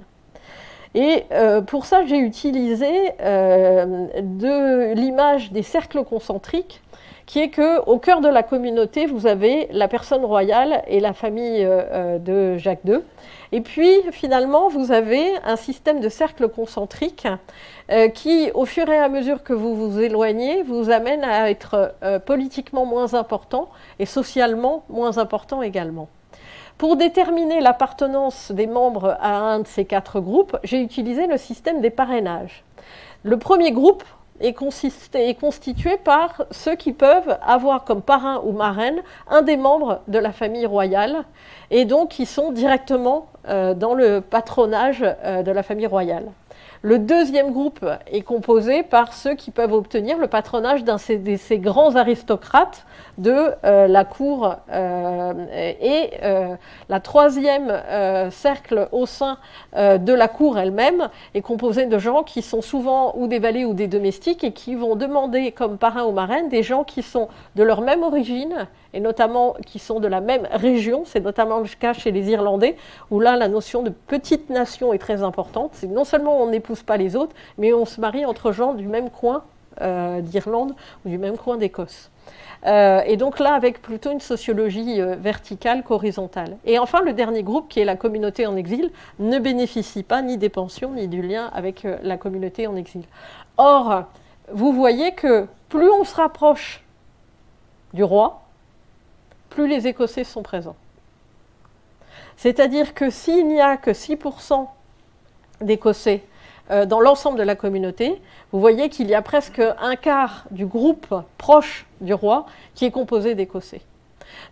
Et pour ça, j'ai utilisé de l'image des cercles concentriques, qui est qu'au cœur de la communauté, vous avez la personne royale et la famille de Jacques II. Et puis, finalement, vous avez un système de cercles concentriques qui, au fur et à mesure que vous vous éloignez, vous amène à être politiquement moins important et socialement moins important également. Pour déterminer l'appartenance des membres à un de ces 4 groupes, j'ai utilisé le système des parrainages. Le premier groupe est constitué par ceux qui peuvent avoir comme parrain ou marraine un des membres de la famille royale et donc qui sont directement dans le patronage de la famille royale. Le deuxième groupe est composé par ceux qui peuvent obtenir le patronage d'un de ces grands aristocrates de la cour. La troisième cercle au sein de la cour elle-même est composé de gens qui sont souvent ou des valets ou des domestiques et qui vont demander comme parrain ou marraine des gens qui sont de leur même origine et notamment qui sont de la même région. C'est notamment le cas chez les Irlandais, où là, la notion de petite nation est très importante. C'est non seulement on n'épouse pas les autres, mais on se marie entre gens du même coin d'Irlande ou du même coin d'Écosse. Et donc là, avec plutôt une sociologie verticale qu'horizontale. Et enfin, le dernier groupe, qui est la communauté en exil, ne bénéficie pas ni des pensions, ni du lien avec la communauté en exil. Or, vous voyez que plus on se rapproche du roi, plus les Écossais sont présents. C'est-à-dire que s'il n'y a que 6% d'Écossais dans l'ensemble de la communauté, vous voyez qu'il y a presque un quart du groupe proche du roi qui est composé d'Écossais.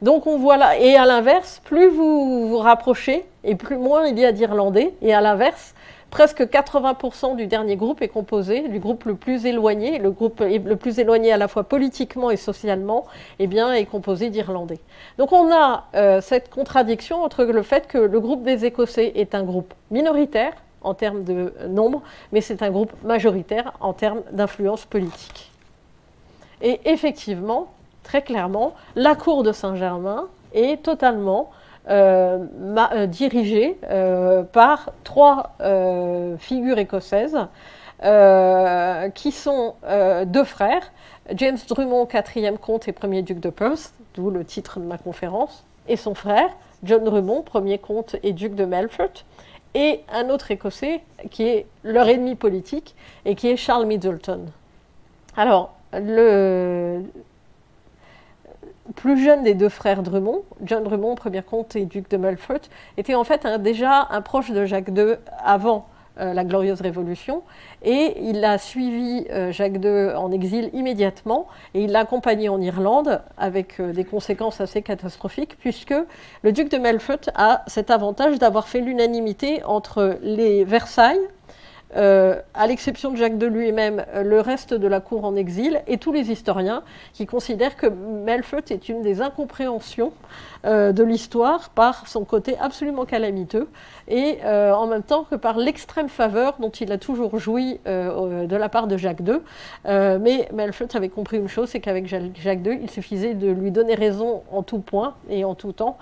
Donc on voit là, et à l'inverse, plus vous vous rapprochez, et moins il y a d'Irlandais, et à l'inverse, presque 80% du dernier groupe est composé du groupe le plus éloigné. Le groupe le plus éloigné à la fois politiquement et socialement eh bien, est composé d'Irlandais. Donc on a cette contradiction entre le fait que le groupe des Écossais est un groupe minoritaire en termes de nombre, mais c'est un groupe majoritaire en termes d'influence politique. Et effectivement, très clairement, la cour de Saint-Germain est totalement dirigée par 3 figures écossaises qui sont 2 frères, James Drummond, 4e comte et 1er duc de Perth, d'où le titre de ma conférence, et son frère, John Drummond, 1er comte et duc de Melfort, et un autre Écossais qui est leur ennemi politique et qui est Charles Middleton. Alors, le plus jeune des 2 frères Drummond, John Drummond, 1er comte et duc de Melfort, était en fait déjà un proche de Jacques II avant la Glorieuse Révolution, et il a suivi Jacques II en exil immédiatement, et il l'a accompagné en Irlande avec des conséquences assez catastrophiques, puisque le duc de Melfort a cet avantage d'avoir fait l'unanimité entre les Versailles, à l'exception de Jacques II lui-même, le reste de la cour en exil, et tous les historiens qui considèrent que Melfort est une des incompréhensions de l'histoire par son côté absolument calamiteux, et en même temps que par l'extrême faveur dont il a toujours joui de la part de Jacques II. Mais Melfort avait compris une chose, c'est qu'avec Jacques II, il suffisait de lui donner raison en tout point et en tout temps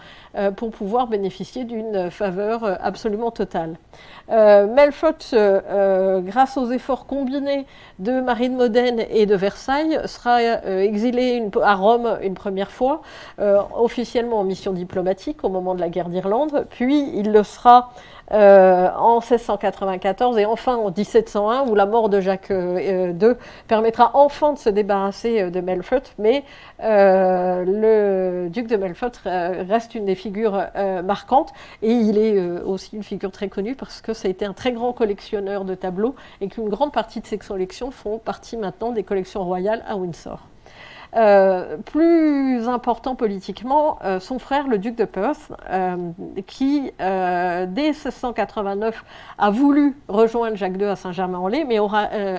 pour pouvoir bénéficier d'une faveur absolument totale. Melfort, grâce aux efforts combinés de Marie de Modène et de Versailles, sera exilé à Rome une première fois, officiellement en mission diplomatique au moment de la guerre d'Irlande, puis il le sera en 1694 et enfin en 1701, où la mort de Jacques II permettra enfin de se débarrasser de Melfort, mais le duc de Melfort reste une des figures marquantes, et il est aussi une figure très connue parce que ça a été un très grand collectionneur de tableaux et qu'une grande partie de ses collections font partie maintenant des collections royales à Windsor. Plus important politiquement, son frère, le duc de Perth, qui, dès 1689, a voulu rejoindre Jacques II à Saint-Germain-en-Laye, mais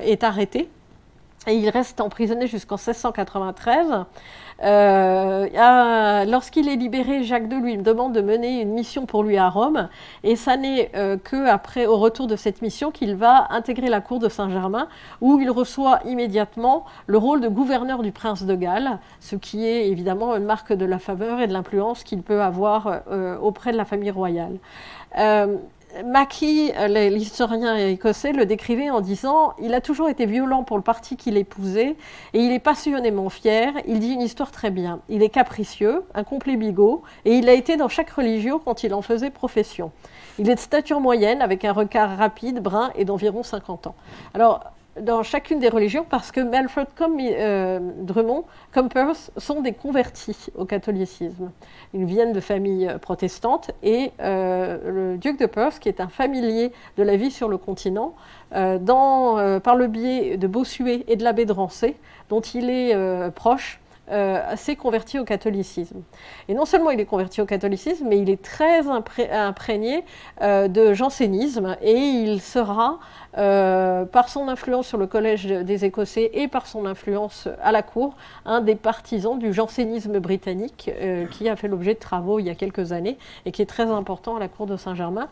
est arrêté. Et il reste emprisonné jusqu'en 1693. Lorsqu'il est libéré, Jacques II lui demande de mener une mission pour lui à Rome. Et ça n'est qu'après, au retour de cette mission, qu'il va intégrer la cour de Saint-Germain, où il reçoit immédiatement le rôle de gouverneur du prince de Galles, ce qui est évidemment une marque de la faveur et de l'influence qu'il peut avoir auprès de la famille royale. Mackie, l'historien écossais, le décrivait en disant « Il a toujours été violent pour le parti qu'il épousait et il est passionnément fier. Il dit une histoire très bien. Il est capricieux, un complet bigot et il a été dans chaque religion quand il en faisait profession. Il est de stature moyenne avec un regard rapide, brun et d'environ 50 ans. » Alors, dans chacune des religions, parce que Melford comme Drummond, comme Perth, sont des convertis au catholicisme. Ils viennent de familles protestantes et le duc de Perth, qui est un familier de la vie sur le continent, par le biais de Bossuet et de l'abbé de Rancé, dont il est proche, s'est converti au catholicisme. Et non seulement il est converti au catholicisme, mais il est très imprégné de jansénisme et il sera, par son influence sur le collège des Écossais et par son influence à la cour, un des partisans du jansénisme britannique qui a fait l'objet de travaux il y a quelques années et qui est très important à la cour de Saint-Germain,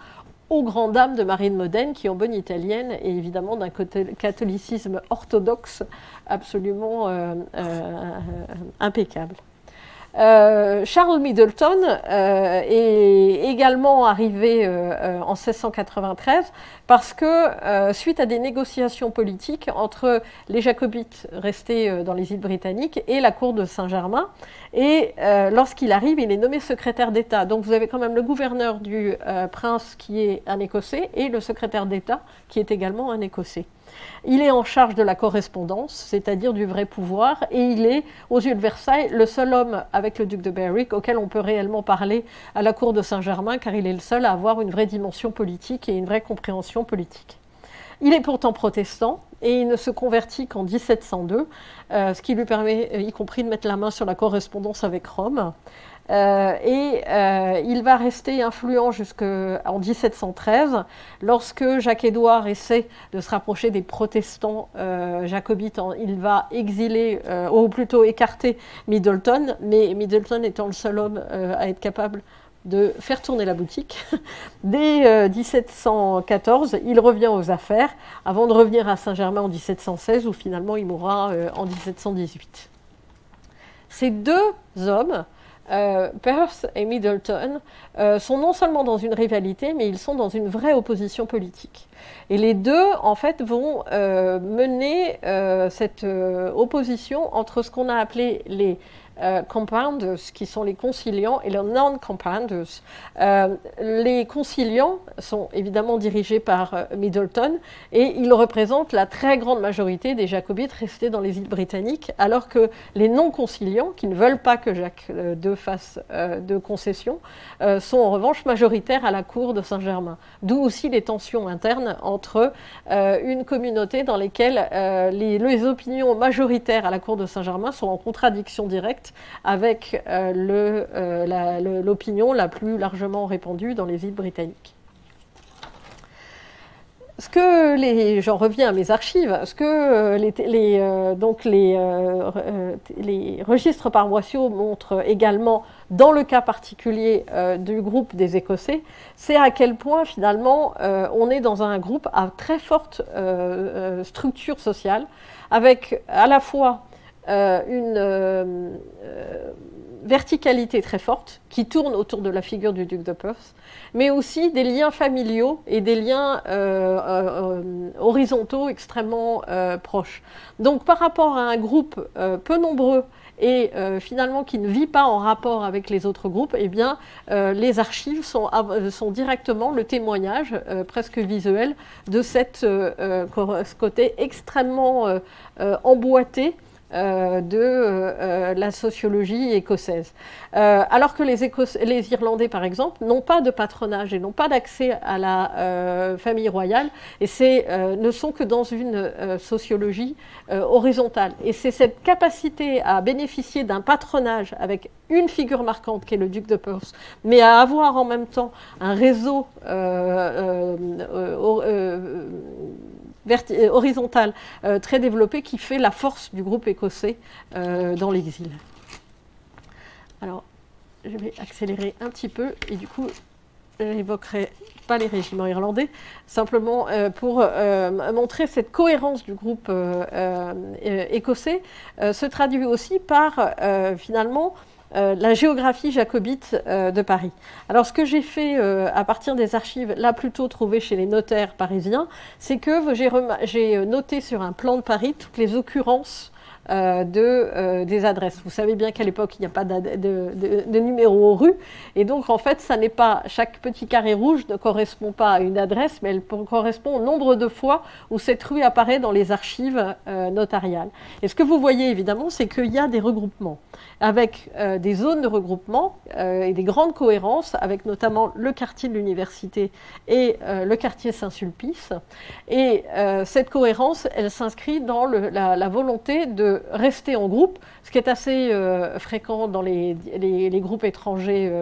aux grandes dames de Marie de Modène, qui en bonne italienne est évidemment d'un catholicisme orthodoxe absolument impeccable. Charles Middleton est également arrivé en 1693 parce que, suite à des négociations politiques entre les jacobites restés dans les îles britanniques et la cour de Saint-Germain, et lorsqu'il arrive, il est nommé secrétaire d'État. Donc vous avez quand même le gouverneur du prince qui est un Écossais et le secrétaire d'État qui est également un Écossais. Il est en charge de la correspondance, c'est-à-dire du vrai pouvoir, et il est, aux yeux de Versailles, le seul homme avec le duc de Berwick auquel on peut réellement parler à la cour de Saint-Germain, car il est le seul à avoir une vraie dimension politique et une vraie compréhension politique. Il est pourtant protestant et il ne se convertit qu'en 1702, ce qui lui permet, y compris, de mettre la main sur la correspondance avec Rome. Il va rester influent jusqu'en 1713, lorsque Jacques-Édouard essaie de se rapprocher des protestants jacobites. Il va exiler, ou plutôt écarter Middleton, mais Middleton étant le seul homme à être capable de faire tourner la boutique. Dès 1714, il revient aux affaires, avant de revenir à Saint-Germain en 1716, où finalement il mourra en 1718. Ces deux hommes, Perth et Middleton, sont non seulement dans une rivalité, mais ils sont dans une vraie opposition politique. Et les deux, en fait, vont mener cette opposition entre ce qu'on a appelé les compounders, qui sont les conciliants, et les non-compounders. Les conciliants sont évidemment dirigés par Middleton, et ils représentent la très grande majorité des jacobites restés dans les îles britanniques, alors que les non-conciliants, qui ne veulent pas que Jacques II fasse de concessions, sont en revanche majoritaires à la cour de Saint-Germain. D'où aussi les tensions internes entre une communauté dans laquelle les opinions majoritaires à la cour de Saint-Germain sont en contradiction directe avec l'opinion la plus largement répandue dans les îles britanniques. J'en reviens à mes archives, ce que les registres paroissiaux montrent également, dans le cas particulier du groupe des Écossais, c'est à quel point finalement on est dans un groupe à très forte structure sociale, avec à la fois une verticalité très forte qui tourne autour de la figure du duc de Perth, mais aussi des liens familiaux et des liens horizontaux extrêmement proches. Donc par rapport à un groupe peu nombreux et finalement qui ne vit pas en rapport avec les autres groupes, eh bien, les archives sont directement le témoignage presque visuel de ce côté extrêmement emboîté de la sociologie écossaise. Alors que les Irlandais, par exemple, n'ont pas de patronage et n'ont pas d'accès à la famille royale, et ne sont que dans une sociologie horizontale. Et c'est cette capacité à bénéficier d'un patronage avec une figure marquante qui est le duc de Perth, mais à avoir en même temps un réseau horizontal très développé qui fait la force du groupe écossais dans l'exil. Alors, je vais accélérer un petit peu et du coup, je n'évoquerai pas les régiments irlandais, simplement pour montrer cette cohérence du groupe écossais, se traduit aussi par finalement la géographie jacobite de Paris. Alors ce que j'ai fait à partir des archives là plutôt trouvées chez les notaires parisiens, c'est que j'ai noté sur un plan de Paris toutes les occurrences des adresses. Vous savez bien qu'à l'époque, il n'y a pas de numéro aux rues. Et donc, en fait, ça n'est pas, chaque petit carré rouge ne correspond pas à une adresse, mais elle correspond au nombre de fois où cette rue apparaît dans les archives notariales. Et ce que vous voyez, évidemment, c'est qu'il y a des regroupements, avec des zones de regroupement et des grandes cohérences, avec notamment le quartier de l'université et le quartier Saint-Sulpice. Et cette cohérence, elle s'inscrit dans la volonté de rester en groupe, ce qui est assez fréquent dans les groupes étrangers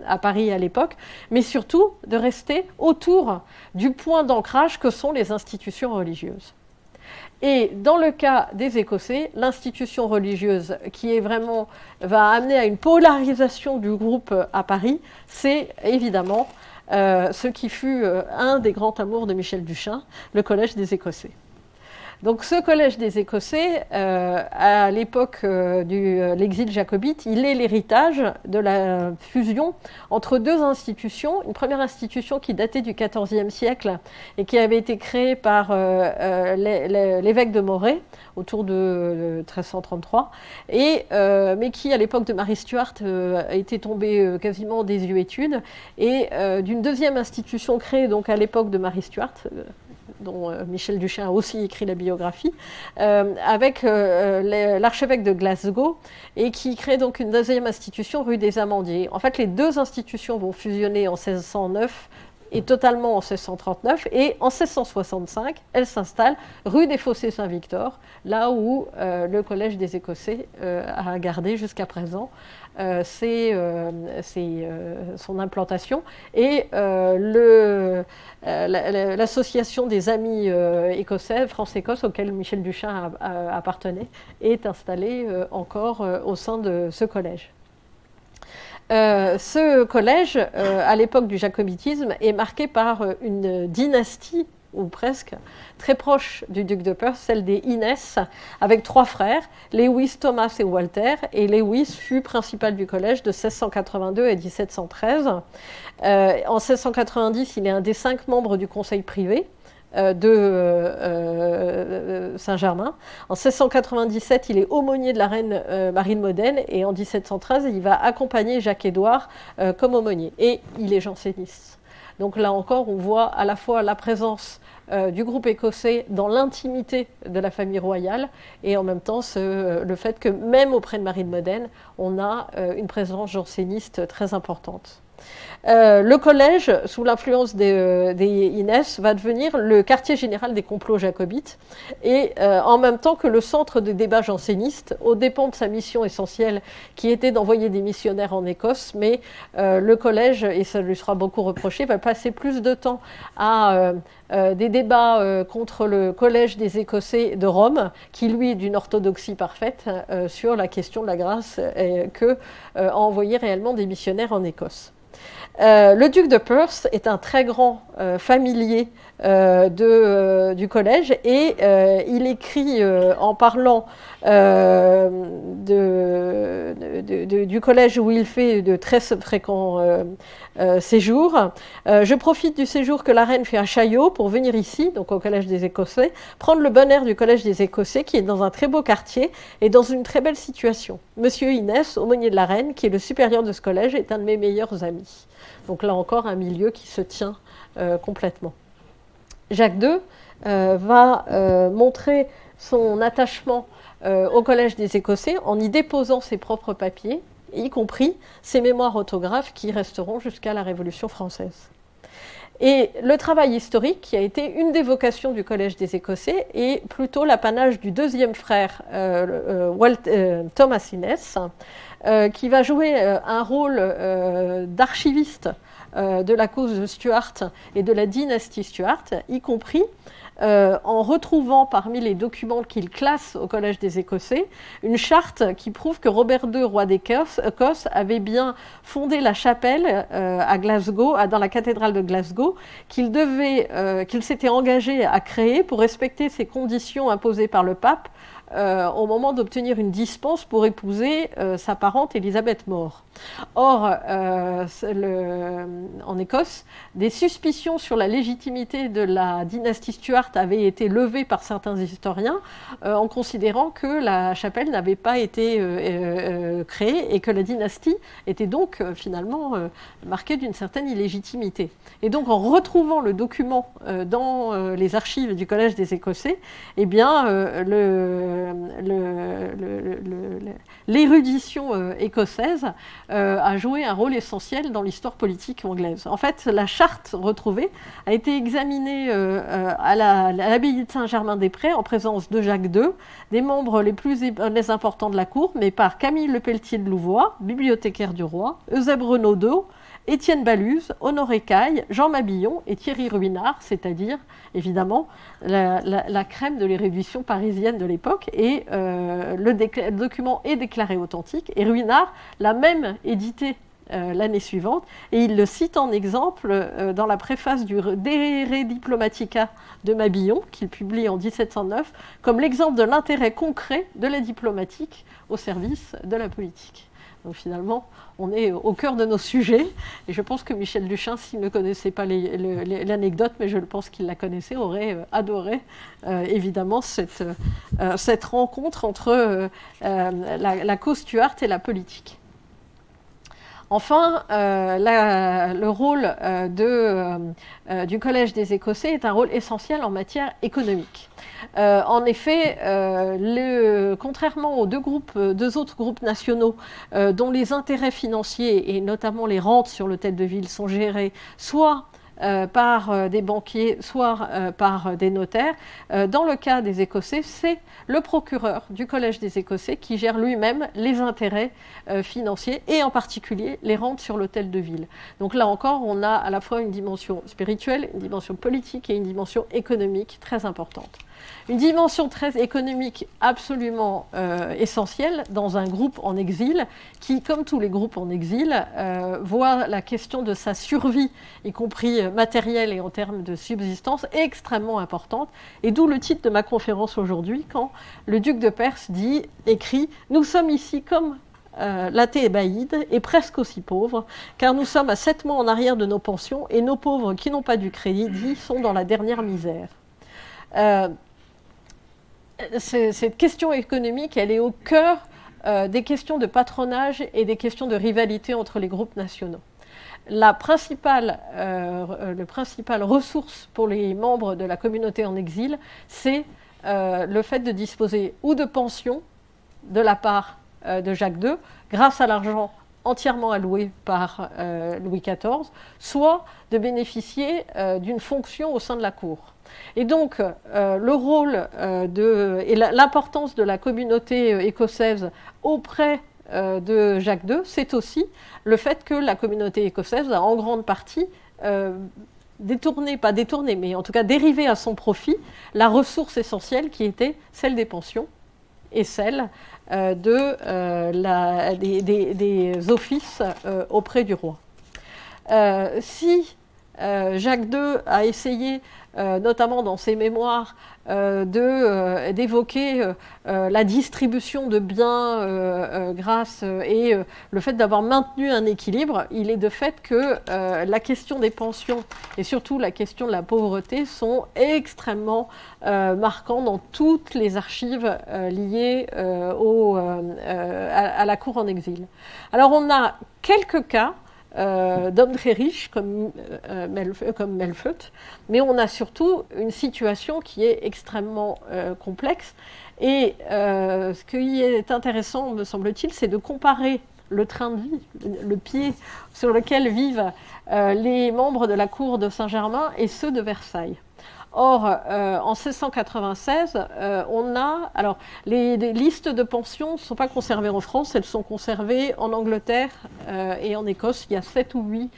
à Paris à l'époque, mais surtout de rester autour du point d'ancrage que sont les institutions religieuses. Et dans le cas des Écossais, l'institution religieuse qui va amener à une polarisation du groupe à Paris, c'est évidemment ce qui fut un des grands amours de Michel Duchin, le Collège des Écossais. Donc ce Collège des Écossais, à l'époque de l'exil jacobite, il est l'héritage de la fusion entre deux institutions. Une première institution qui datait du XIVe siècle et qui avait été créée par l'évêque de Moray autour de 1333, mais qui, à l'époque de Marie Stuart, était tombée quasiment en désuétude, et d'une deuxième institution créée donc à l'époque de Marie Stuart, dont Michel Duchin a aussi écrit la biographie, avec l'archevêque de Glasgow, et qui crée donc une deuxième institution rue des Amandiers. En fait, les deux institutions vont fusionner en 1609 et totalement en 1639, et en 1665, elles s'installent rue des Fossés Saint-Victor, là où le Collège des Écossais a gardé jusqu'à présent son implantation, et l'association des amis écossais, France-Écosse, auquel Michel Duchin appartenait, est installée encore au sein de ce collège. Ce collège, à l'époque du jacobitisme, est marqué par une dynastie, ou presque, très proche du duc de Perth, celle des Innes, avec trois frères, Lewis, Thomas et Walter. Et Lewis fut principal du collège de 1682 à 1713. En 1690, il est un des 5 membres du conseil privé de Saint-Germain. En 1697, il est aumônier de la reine Marie de Modène, et en 1713, il va accompagner Jacques-Édouard comme aumônier. Et il est janséniste. Donc là encore, on voit à la fois la présence du groupe écossais dans l'intimité de la famille royale, et en même temps le fait que même auprès de Marie de Modène, on a une présence janséniste très importante. Le collège, sous l'influence des Innes, va devenir le quartier général des complots jacobites, et en même temps que le centre de débat janséniste, aux dépens de sa mission essentielle qui était d'envoyer des missionnaires en Écosse. Mais le collège, et ça lui sera beaucoup reproché, va passer plus de temps à des débats contre le collège des Écossais de Rome, qui lui est d'une orthodoxie parfaite sur la question de la grâce, que à envoyer réellement des missionnaires en Écosse. Le duc de Perth est un très grand familier du collège, et il écrit en parlant du collège où il fait de très fréquents séjours. Je profite du séjour que la reine fait à Chaillot pour venir ici, donc au collège des Écossais, prendre le bon air du collège des Écossais, qui est dans un très beau quartier et dans une très belle situation. Monsieur Innes, aumônier de la reine, qui est le supérieur de ce collège, est un de mes meilleurs amis. Donc là encore, un milieu qui se tient complètement. Jacques II va montrer son attachement au Collège des Écossais en y déposant ses propres papiers, y compris ses mémoires autographes qui resteront jusqu'à la Révolution française. Et le travail historique, qui a été une des vocations du Collège des Écossais, est plutôt l'apanage du deuxième frère, Thomas Innes, qui va jouer un rôle d'archiviste de la cause de Stuart et de la dynastie Stuart, y compris en retrouvant parmi les documents qu'il classe au Collège des Écossais une charte qui prouve que Robert II, roi d'Écosse, avait bien fondé la chapelle à Glasgow, dans la cathédrale de Glasgow, qu'il s'était engagé à créer pour respecter ces conditions imposées par le pape au moment d'obtenir une dispense pour épouser sa parente Élisabeth More. Or, en Écosse, des suspicions sur la légitimité de la dynastie Stuart avaient été levées par certains historiens en considérant que la chapelle n'avait pas été créée et que la dynastie était donc finalement marquée d'une certaine illégitimité. Et donc, en retrouvant le document dans les archives du Collège des Écossais, eh bien, l'érudition écossaise a joué un rôle essentiel dans l'histoire politique anglaise. En fait, la charte retrouvée a été examinée à l'abbaye de Saint-Germain-des-Prés en présence de Jacques II, des membres les importants de la cour, mais par Camille Lepelletier de Louvois, bibliothécaire du roi, Eusèbe Renaudot, Étienne Baluse, Honoré Caille, Jean Mabillon et Thierry Ruinart, c'est-à-dire évidemment la crème de l'érudition parisienne de l'époque, et le document est déclaré authentique, et Ruinart l'a même édité l'année suivante, et il le cite en exemple dans la préface du De Re Diplomatica de Mabillon, qu'il publie en 1709, comme l'exemple de l'intérêt concret de la diplomatique au service de la politique. Donc finalement, on est au cœur de nos sujets, et je pense que Michel Duchin, s'il ne connaissait pas l'anecdote, mais je pense qu'il la connaissait, aurait adoré évidemment cette rencontre entre la cause Stuart et la politique. Enfin, le rôle du Collège des Écossais est un rôle essentiel en matière économique. En effet, contrairement aux deux autres groupes nationaux dont les intérêts financiers et notamment les rentes sur l'hôtel de ville sont gérés soit par des banquiers, soit par des notaires. Dans le cas des Écossais, c'est le procureur du Collège des Écossais qui gère lui-même les intérêts financiers et en particulier les rentes sur l'hôtel de ville. Donc là encore, on a à la fois une dimension spirituelle, une dimension politique et une dimension économique très importante. Une dimension très économique absolument essentielle dans un groupe en exil qui, comme tous les groupes en exil, voit la question de sa survie, y compris matérielle et en termes de subsistance, extrêmement importante. Et d'où le titre de ma conférence aujourd'hui, quand le duc de Perse écrit « Nous sommes ici comme la Thébaïde et presque aussi pauvres, car nous sommes à 7 mois en arrière de nos pensions et nos pauvres qui n'ont pas du crédit sont dans la dernière misère. » Cette question économique, elle est au cœur des questions de patronage et des questions de rivalité entre les groupes nationaux. La principale ressource pour les membres de la communauté en exil, c'est le fait de disposer ou de pensions de la part de Jacques II, grâce à l'argent entièrement alloué par Louis XIV, soit de bénéficier d'une fonction au sein de la cour. Et donc, le rôle et l'importance de la communauté écossaise auprès de Jacques II, c'est aussi le fait que la communauté écossaise a en grande partie mais en tout cas dérivé à son profit la ressource essentielle qui était celle des pensions et celle des offices auprès du roi. Si Jacques II a essayé, notamment dans ses mémoires, d'évoquer la distribution de biens grâce et le fait d'avoir maintenu un équilibre, il est de fait que la question des pensions et surtout la question de la pauvreté sont extrêmement marquants dans toutes les archives liées à la cour en exil. Alors on a quelques cas d'hommes très riches comme Melfeut, mais on a surtout une situation qui est extrêmement complexe. Et ce qui est intéressant, me semble-t-il, c'est de comparer le train de vie, le pied sur lequel vivent les membres de la cour de Saint-Germain et ceux de Versailles. Or, en 1696, on a... Alors, les listes de pensions ne sont pas conservées en France, elles sont conservées en Angleterre et en Écosse. Il y a 7 ou 8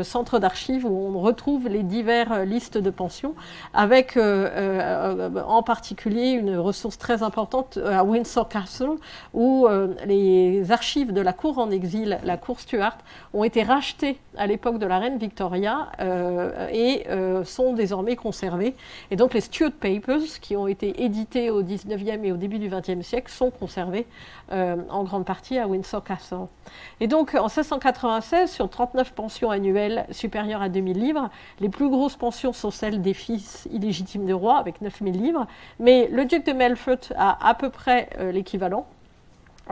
centres d'archives où on retrouve les diverses listes de pensions, avec en particulier une ressource très importante à Windsor Castle, où les archives de la cour en exil, la cour Stuart, ont été rachetées à l'époque de la reine Victoria et sont désormais conservées. Et donc les Stuart Papers, qui ont été édités au 19e et au début du 20e siècle, sont conservés en grande partie à Windsor Castle. Et donc en 1696, sur 39 pensions annuelles supérieures à 2000 livres, les plus grosses pensions sont celles des fils illégitimes de roi, avec 9000 livres, mais le duc de Melfort a à peu près l'équivalent.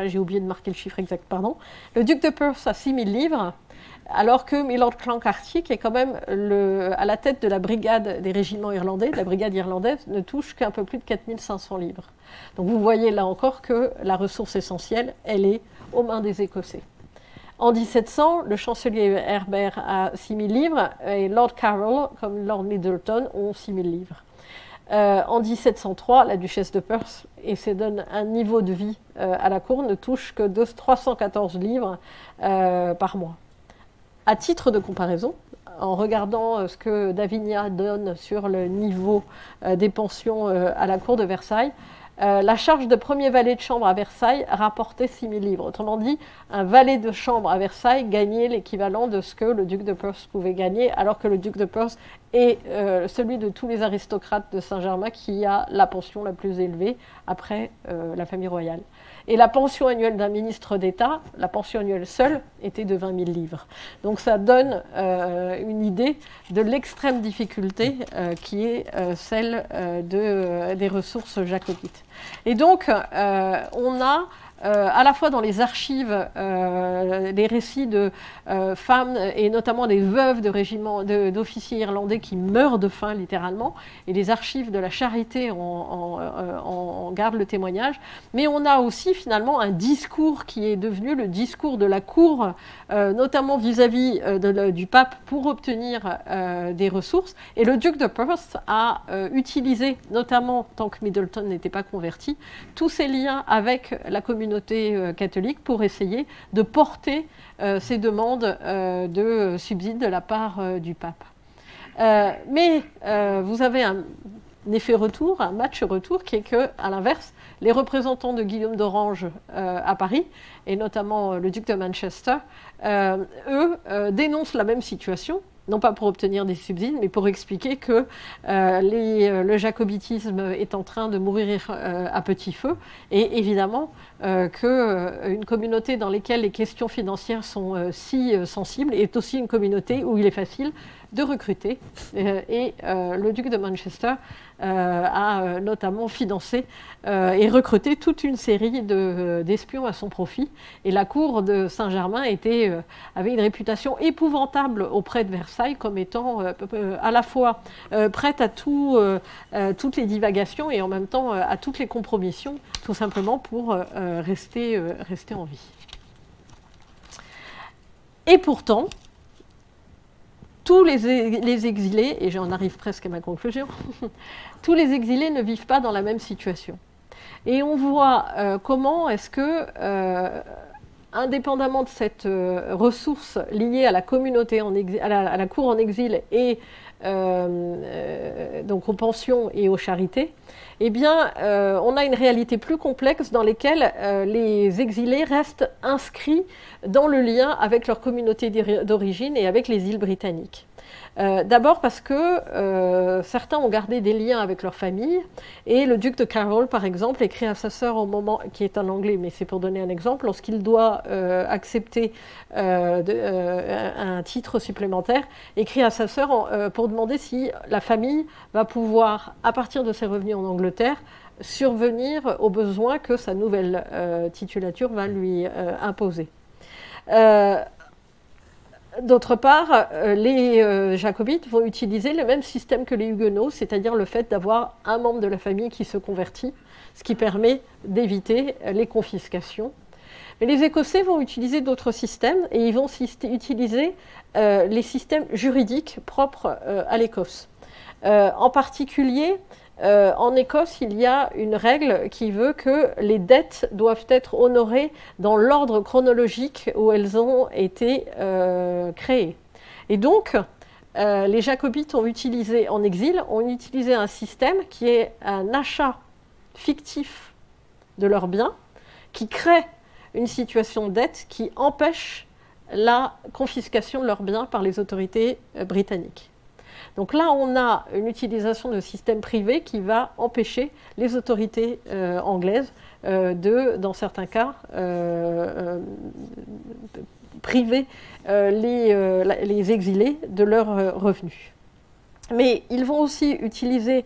J'ai oublié de marquer le chiffre exact, pardon. Le duc de Perth a 6000 livres, alors que Milord Clancarty, qui est quand même à la tête de la brigade des régiments irlandais, de la brigade irlandaise, ne touche qu'un peu plus de 4500 livres. Donc vous voyez là encore que la ressource essentielle, elle est aux mains des Écossais. En 1700, le chancelier Herbert a 6000 livres et Lord Carroll, comme Lord Middleton, ont 6000 livres. En 1703, la duchesse de Perth, et se donne un niveau de vie à la cour, ne touche que 314 livres par mois. À titre de comparaison, en regardant ce que Davinia donne sur le niveau des pensions à la cour de Versailles, la charge de premier valet de chambre à Versailles rapportait 6000 livres. Autrement dit, un valet de chambre à Versailles gagnait l'équivalent de ce que le duc de Perth pouvait gagner, alors que le duc de Perth est celui de tous les aristocrates de Saint-Germain qui a la pension la plus élevée après la famille royale. Et la pension annuelle d'un ministre d'État, la pension annuelle seule, était de 20 000 livres. Donc ça donne une idée de l'extrême difficulté qui est celle des ressources jacobites. Et donc, on a à la fois dans les archives des récits de femmes et notamment des veuves de régiments d'officiers irlandais qui meurent de faim littéralement, et les archives de la charité en gardent le témoignage, mais on a aussi finalement un discours qui est devenu le discours de la cour, notamment vis-à-vis du pape pour obtenir des ressources, et le duc de Perth a utilisé, notamment tant que Middleton n'était pas converti, tous ces liens avec la communauté catholique pour essayer de porter ces demandes de subsides de la part du pape. Mais vous avez un effet retour, un match retour, qui est que, à l'inverse, les représentants de Guillaume d'Orange à Paris, et notamment le duc de Manchester, eux dénoncent la même situation, non pas pour obtenir des subsides, mais pour expliquer que le jacobitisme est en train de mourir à petit feu, et évidemment qu'une communauté dans laquelle les questions financières sont si sensibles est aussi une communauté où il est facile de recruter. Et le duc de Manchester a notamment financé et recruté toute une série d'espions à son profit. Et la cour de Saint-Germain avait une réputation épouvantable auprès de Versailles comme étant à la fois prête à toutes les divagations et en même temps à toutes les compromissions, tout simplement pour rester en vie. Et pourtant, tous les exilés, et j'en arrive presque à ma conclusion, tous les exilés ne vivent pas dans la même situation. Et on voit comment est-ce que, indépendamment de cette ressource liée à la communauté, à la cour en exil et donc aux pensions et aux charités, eh bien, on a une réalité plus complexe dans laquelle les exilés restent inscrits dans le lien avec leur communauté d'origine et avec les îles britanniques. D'abord parce que certains ont gardé des liens avec leur famille, et le duc de Carroll, par exemple, écrit à sa sœur au moment, qui est en anglais, mais c'est pour donner un exemple, lorsqu'il doit accepter un titre supplémentaire, écrit à sa sœur pour demander si la famille va pouvoir, à partir de ses revenus en Angleterre, survenir aux besoins que sa nouvelle titulature va lui imposer. D'autre part, les jacobites vont utiliser le même système que les huguenots, c'est-à-dire le fait d'avoir un membre de la famille qui se convertit, ce qui permet d'éviter les confiscations. Mais les Écossais vont utiliser d'autres systèmes et ils vont utiliser les systèmes juridiques propres à l'Écosse. En particulier, en Écosse, il y a une règle qui veut que les dettes doivent être honorées dans l'ordre chronologique où elles ont été créées. Et donc, les jacobites ont utilisé, en exil, ont utilisé un système qui est un achat fictif de leurs biens, qui crée une situation de dette qui empêche la confiscation de leurs biens par les autorités britanniques. Donc là, on a une utilisation de système privé qui va empêcher les autorités anglaises de, dans certains cas, priver les exilés de leurs revenus. Mais ils vont aussi utiliser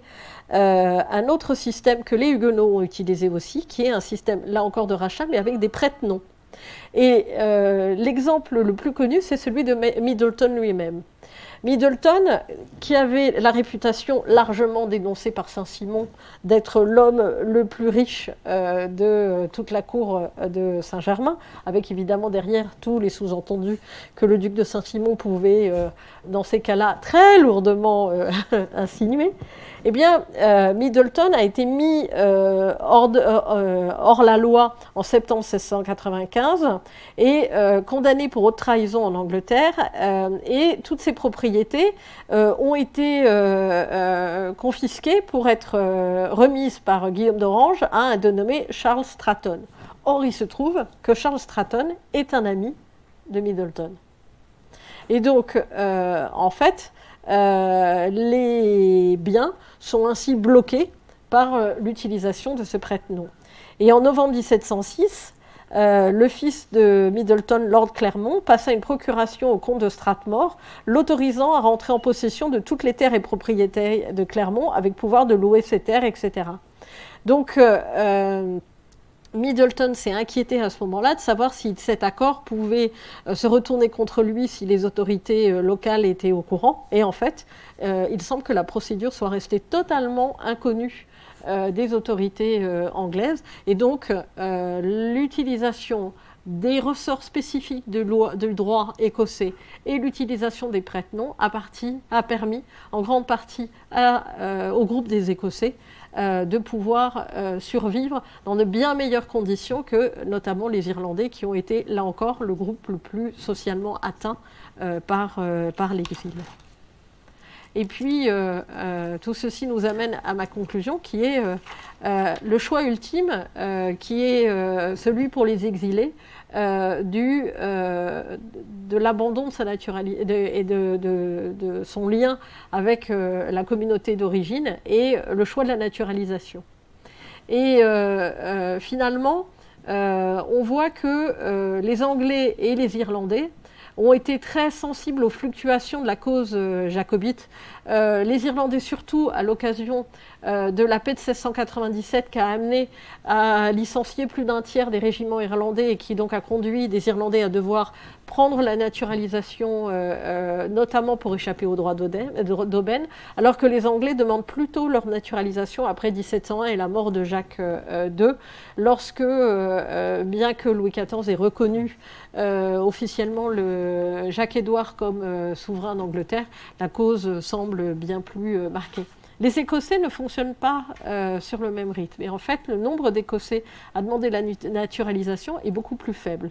un autre système que les huguenots ont utilisé aussi, qui est un système, là encore, de rachat, mais avec des prête-noms. Et l'exemple le plus connu, c'est celui de Middleton lui-même. Middleton, qui avait la réputation largement dénoncée par Saint-Simon d'être l'homme le plus riche de toute la cour de Saint-Germain, avec évidemment derrière tous les sous-entendus que le duc de Saint-Simon pouvait, dans ces cas-là, très lourdement insinuer, eh bien, Middleton a été mis hors la loi en septembre 1695 et condamné pour haute trahison en Angleterre, et toutes ses propriétés ont été confisquées pour être remises par Guillaume d'Orange à un dénommé Charles Stratton. Or, il se trouve que Charles Stratton est un ami de Middleton. Et donc, en fait, les biens sont ainsi bloqués par l'utilisation de ce prête-nom. Et en novembre 1706, le fils de Middleton, Lord Clermont, passa une procuration au comte de Strathmore, l'autorisant à rentrer en possession de toutes les terres et propriétés de Clermont, avec pouvoir de louer ces terres, etc. Donc, Middleton s'est inquiété à ce moment-là de savoir si cet accord pouvait se retourner contre lui si les autorités locales étaient au courant. Et en fait, il semble que la procédure soit restée totalement inconnue des autorités anglaises. Et donc, l'utilisation des ressorts spécifiques du droit écossais et l'utilisation des prête-noms a permis en grande partie au groupe des Écossais de pouvoir survivre dans de bien meilleures conditions que notamment les Irlandais qui ont été, là encore, le groupe le plus socialement atteint par l'exil. Et puis, tout ceci nous amène à ma conclusion, qui est le choix ultime, qui est celui pour les exilés, de l'abandon de sa naturalité et de son lien avec la communauté d'origine et le choix de la naturalisation. Et finalement, on voit que les Anglais et les Irlandais ont été très sensibles aux fluctuations de la cause jacobite. Les Irlandais surtout à l'occasion de la paix de 1697 qui a amené à licencier plus d'un tiers des régiments irlandais et qui donc a conduit des Irlandais à devoir prendre la naturalisation, notamment pour échapper aux droits d'aubaine, alors que les Anglais demandent plutôt leur naturalisation après 1701 et la mort de Jacques II, lorsque, bien que Louis XIV ait reconnu officiellement Jacques-Édouard comme souverain d'Angleterre, la cause semble bien plus marquée. Les Écossais ne fonctionnent pas sur le même rythme. Et en fait, le nombre d'Écossais à demander la naturalisation est beaucoup plus faible.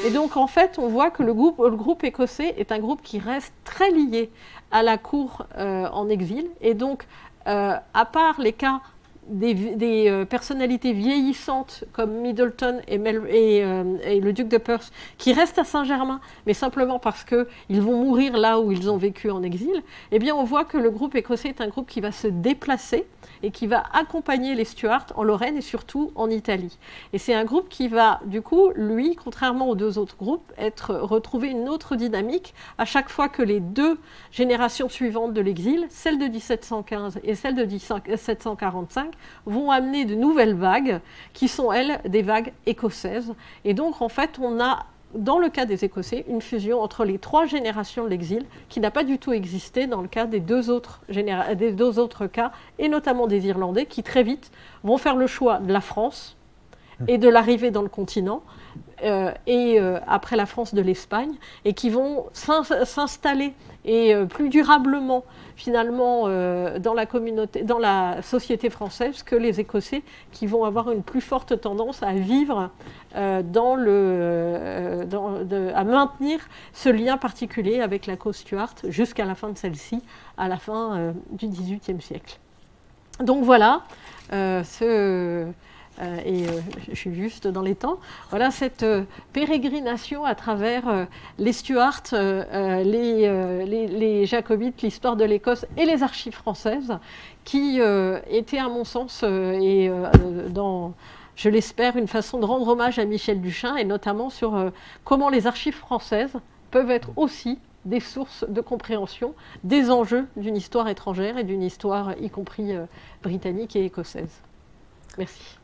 Et donc, en fait, on voit que le groupe écossais est un groupe qui reste très lié à la cour en exil. Et donc, à part les cas des personnalités vieillissantes comme Middleton et le duc de Perth qui restent à Saint-Germain, mais simplement parce qu'ils vont mourir là où ils ont vécu en exil, eh bien on voit que le groupe écossais est un groupe qui va se déplacer et qui va accompagner les Stuarts en Lorraine et surtout en Italie. Et c'est un groupe qui va, du coup, lui, contrairement aux deux autres groupes, retrouver une autre dynamique à chaque fois que les deux générations suivantes de l'exil, celle de 1715 et celle de 1745, vont amener de nouvelles vagues qui sont, elles, des vagues écossaises. Et donc, en fait, on a dans le cas des Écossais, une fusion entre les 3 générations de l'exil, qui n'a pas du tout existé dans le cas des deux autres cas, et notamment des Irlandais, qui très vite vont faire le choix de la France et de l'arrivée dans le continent, après la France de l'Espagne, et qui vont s'installer et plus durablement finalement dans la communauté, dans la société française que les Écossais, qui vont avoir une plus forte tendance à vivre à maintenir ce lien particulier avec la cause Stuart jusqu'à la fin de celle-ci, à la fin du XVIIIe siècle. Donc voilà, je suis juste dans les temps. Voilà cette pérégrination à travers les Stuarts, les Jacobites, l'histoire de l'Écosse et les archives françaises, qui étaient à mon sens, je l'espère, une façon de rendre hommage à Michel Duchin, et notamment sur comment les archives françaises peuvent être aussi des sources de compréhension des enjeux d'une histoire étrangère et d'une histoire y compris britannique et écossaise. Merci.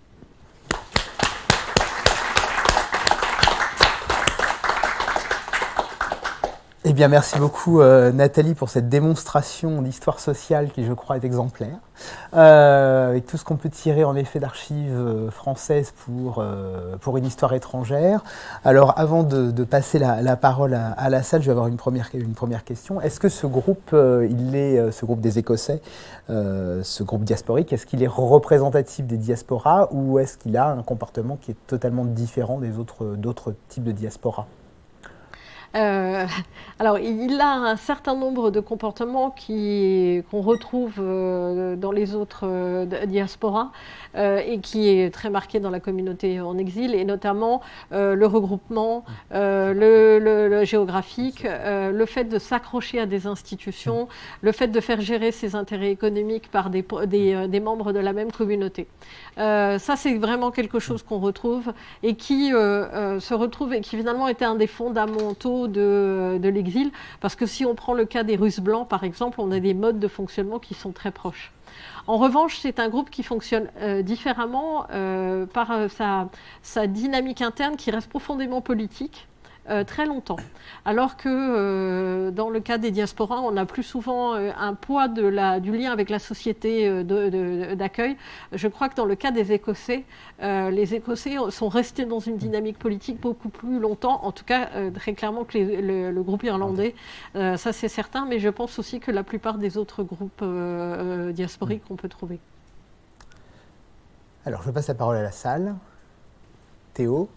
Eh bien, merci beaucoup Nathalie pour cette démonstration d'histoire sociale qui, je crois, est exemplaire. Avec tout ce qu'on peut tirer en effet d'archives françaises pour une histoire étrangère. Alors, avant de passer la parole à la salle, je vais avoir une première question. Est-ce que ce groupe, ce groupe des Écossais, ce groupe diasporique, est-ce qu'il est représentatif des diasporas ou est-ce qu'il a un comportement qui est totalement différent des d'autres types de diasporas ? Alors, il a un certain nombre de comportements qu'on retrouve dans les autres diasporas et qui est très marqué dans la communauté en exil, et notamment le regroupement, le géographique, le fait de s'accrocher à des institutions, le fait de faire gérer ses intérêts économiques par des membres de la même communauté. Ça, c'est vraiment quelque chose qu'on retrouve et qui se retrouve et qui finalement était un des fondamentaux de l'exil, parce que si on prend le cas des Russes blancs, par exemple, on a des modes de fonctionnement qui sont très proches. En revanche, c'est un groupe qui fonctionne différemment par sa dynamique interne qui reste profondément politique. Très longtemps. Alors que dans le cas des diasporas, on a plus souvent un poids du lien avec la société d'accueil. Je crois que dans le cas des Écossais, les Écossais sont restés dans une dynamique politique beaucoup plus longtemps, en tout cas très clairement que le groupe irlandais, ça c'est certain, mais je pense aussi que la plupart des autres groupes diasporiques qu'on peut trouver. Alors je passe la parole à la salle. Théo.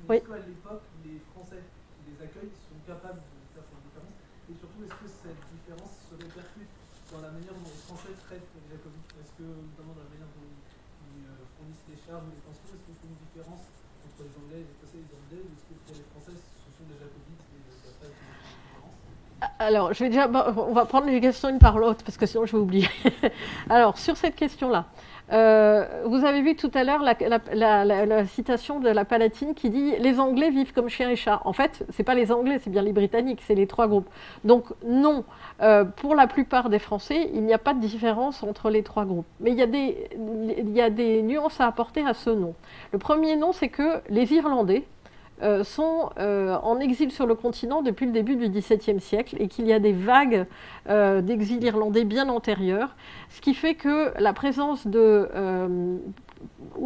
Oui. Est-ce qu'à l'époque, les Français qui les accueillent sont capables de faire cette différence? Et surtout, est-ce que cette différence se répercute dans la manière dont les Français traitent les Jacobites? Est-ce que, notamment dans la manière dont ils fournissent les charges ou les pensions, est-ce qu'il y a une différence entre les Anglais, les Écossais et les Irlandais? Ou est-ce que pour les Français, ce sont des Jacobites et il n'y a pas de différence? Alors, on va prendre les questions une par l'autre, parce que sinon je vais oublier. Alors, sur cette question-là, vous avez vu tout à l'heure la citation de la Palatine qui dit « Les Anglais vivent comme chiens et chats ». En fait, ce n'est pas les Anglais, c'est bien les Britanniques, c'est les 3 groupes. Donc non, pour la plupart des Français, il n'y a pas de différence entre les 3 groupes. Mais il y a des nuances à apporter à ce nom. Le premier nom, c'est que les Irlandais sont en exil sur le continent depuis le début du XVIIe siècle et qu'il y a des vagues d'exil irlandais bien antérieures, ce qui fait que la présence ou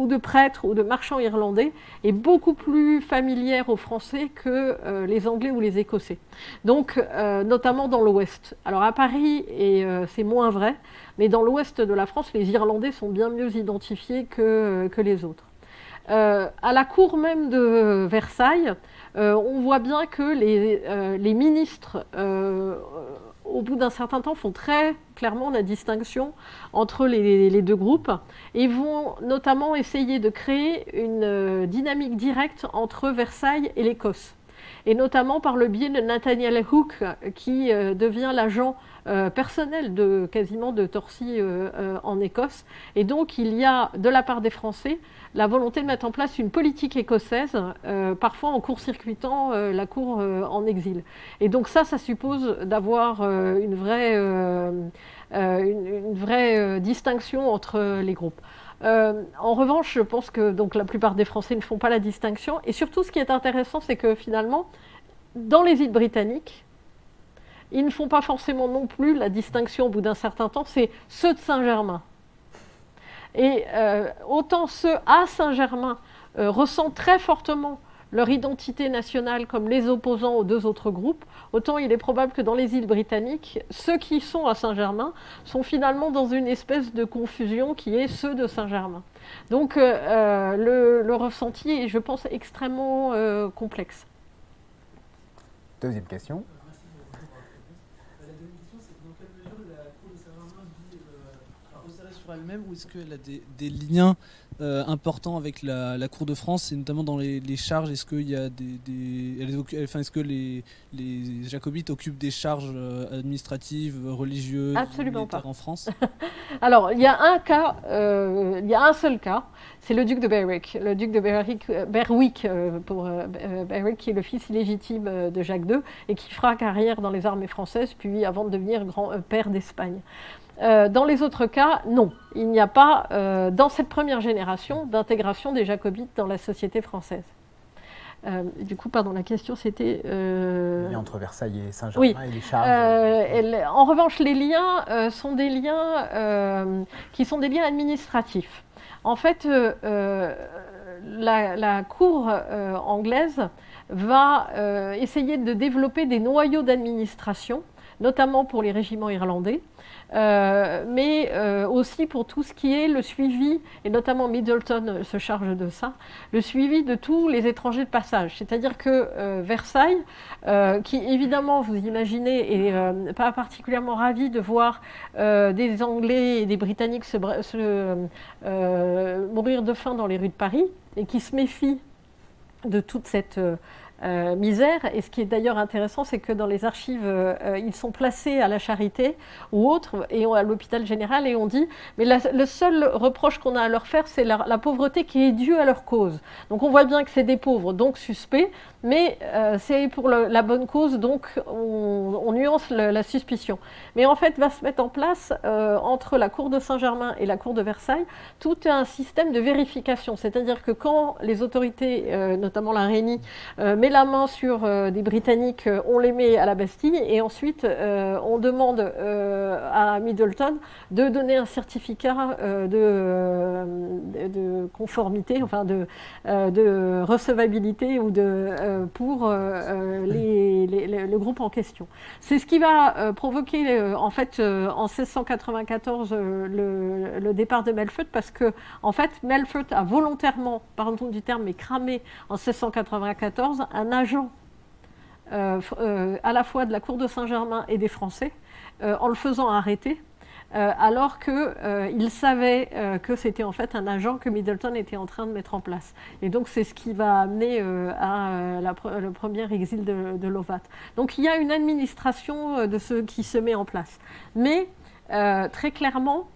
de prêtres ou de marchands irlandais est beaucoup plus familière aux Français que les Anglais ou les Écossais. Donc, notamment dans l'Ouest. Alors à Paris, c'est moins vrai, mais dans l'Ouest de la France, les Irlandais sont bien mieux identifiés que les autres. À la cour même de Versailles, on voit bien que les ministres, au bout d'un certain temps, font très clairement la distinction entre les 2 groupes et vont notamment essayer de créer une dynamique directe entre Versailles et l'Écosse. Et notamment par le biais de Nathaniel Hooke, qui devient l'agent personnel quasiment de Torcy en Écosse. Et donc il y a, de la part des Français, la volonté de mettre en place une politique écossaise, parfois en court-circuitant la cour en exil. Et donc ça suppose d'avoir une vraie distinction entre les groupes. En revanche, je pense que donc, la plupart des Français ne font pas la distinction. Et surtout, ce qui est intéressant, c'est que finalement, dans les îles britanniques, ils ne font pas forcément non plus la distinction au bout d'un certain temps, c'est ceux de Saint-Germain. Et autant ceux à Saint-Germain ressentent très fortement leur identité nationale comme les opposants aux deux autres groupes, autant il est probable que dans les îles britanniques, ceux qui sont à Saint-Germain sont finalement dans une espèce de confusion qui est ceux de Saint-Germain. Donc le ressenti est, je pense, extrêmement complexe. Deuxième question. Merci pour la deuxième question, c'est dans quelle mesure la cour de Saint-Germain vit resserrée sur elle-même, ou est-ce qu'elle a des liens importants avec la Cour de France, et notamment dans les charges? Est-ce qu'il y a est-ce que les jacobites occupent des charges administratives, religieuses, militaires en France? Alors, il y a un cas, il y a un seul cas, c'est le duc de Berwick. Le duc de Berwick, Berwick, qui est le fils illégitime de Jacques II et qui fera carrière dans les armées françaises, puis avant de devenir père d'Espagne. Dans les autres cas, non. Il n'y a pas, dans cette première génération, d'intégration des jacobites dans la société française. Du coup, pardon, la question c'était... Les liens entre Versailles et Saint-Germain, oui. Et les charges. En revanche, les liens sont des liens qui sont des liens administratifs. En fait, la cour anglaise va essayer de développer des noyaux d'administration, notamment pour les régiments irlandais, mais aussi pour tout ce qui est le suivi, et notamment Middleton se charge de ça, le suivi de tous les étrangers de passage. C'est-à-dire que Versailles, qui évidemment, vous imaginez, est pas particulièrement ravi de voir des Anglais et des Britanniques mourir de faim dans les rues de Paris, et qui se méfie de toute cette... misère. Et ce qui est d'ailleurs intéressant, c'est que dans les archives, ils sont placés à la Charité ou autres, et à l'hôpital général, et on dit, mais le seul reproche qu'on a à leur faire, c'est la pauvreté qui est due à leur cause. Donc on voit bien que c'est des pauvres, donc suspects, mais c'est pour la bonne cause, donc on nuance la suspicion. Mais en fait, va se mettre en place, entre la cour de Saint-Germain et la cour de Versailles, tout un système de vérification. C'est-à-dire que quand les autorités, notamment la Rhénie, met la main sur des Britanniques, on les met à la Bastille, et ensuite on demande à Middleton de donner un certificat de conformité, enfin de recevabilité ou pour le groupe en question. C'est ce qui va provoquer en fait en 1694 le départ de Melfort, parce que en fait Melfort a volontairement, pardon du terme, mais cramé en 1694 un agent à la fois de la cour de Saint-Germain et des Français, en le faisant arrêter, alors qu'il savait que c'était en fait un agent que Middleton était en train de mettre en place. Et donc c'est ce qui va amener à le premier exil de Lovat. Donc il y a une administration de ce qui se met en place. Mais très clairement,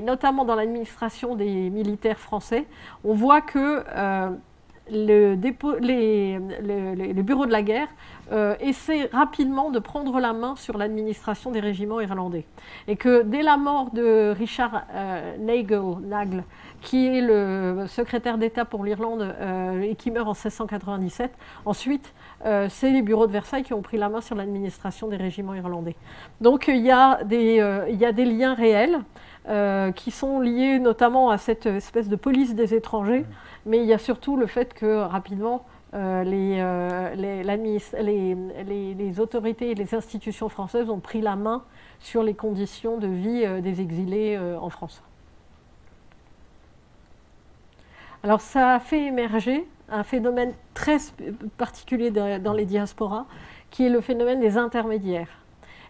notamment dans l'administration des militaires français, on voit que les bureaux de la guerre essaient rapidement de prendre la main sur l'administration des régiments irlandais. Et que dès la mort de Richard Nagle, qui est le secrétaire d'État pour l'Irlande et qui meurt en 1697, ensuite, c'est les bureaux de Versailles qui ont pris la main sur l'administration des régiments irlandais. Donc il y a des liens réels qui sont liés notamment à cette espèce de police des étrangers, mais il y a surtout le fait que rapidement les autorités et les institutions françaises ont pris la main sur les conditions de vie des exilés en France. Alors ça a fait émerger un phénomène très particulier dans les diasporas, qui est le phénomène des intermédiaires.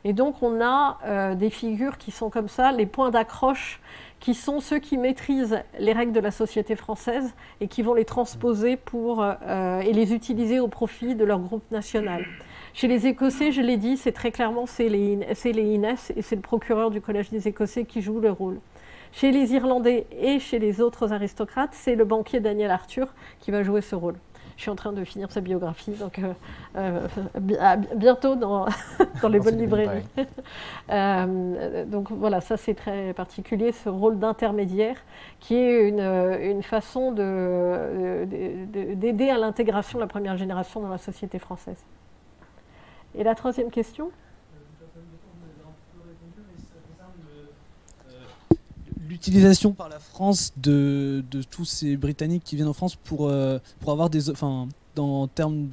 Et donc on a des figures qui sont comme ça, les points d'accroche, qui sont ceux qui maîtrisent les règles de la société française et qui vont les transposer et les utiliser au profit de leur groupe national. Chez les Écossais, je l'ai dit, c'est très clairement, c'est les Innes, et c'est le procureur du Collège des Écossais qui joue le rôle. Chez les Irlandais et chez les autres aristocrates, c'est le banquier Daniel Arthur qui va jouer ce rôle. Je suis en train de finir sa biographie, donc bientôt dans, dans les bonnes librairies. Donc voilà, ça c'est très particulier, ce rôle d'intermédiaire qui est une façon d'aider à l'intégration de la première génération dans la société française. Et la troisième question ? L'utilisation par la France de tous ces Britanniques qui viennent en France pour avoir des, en termes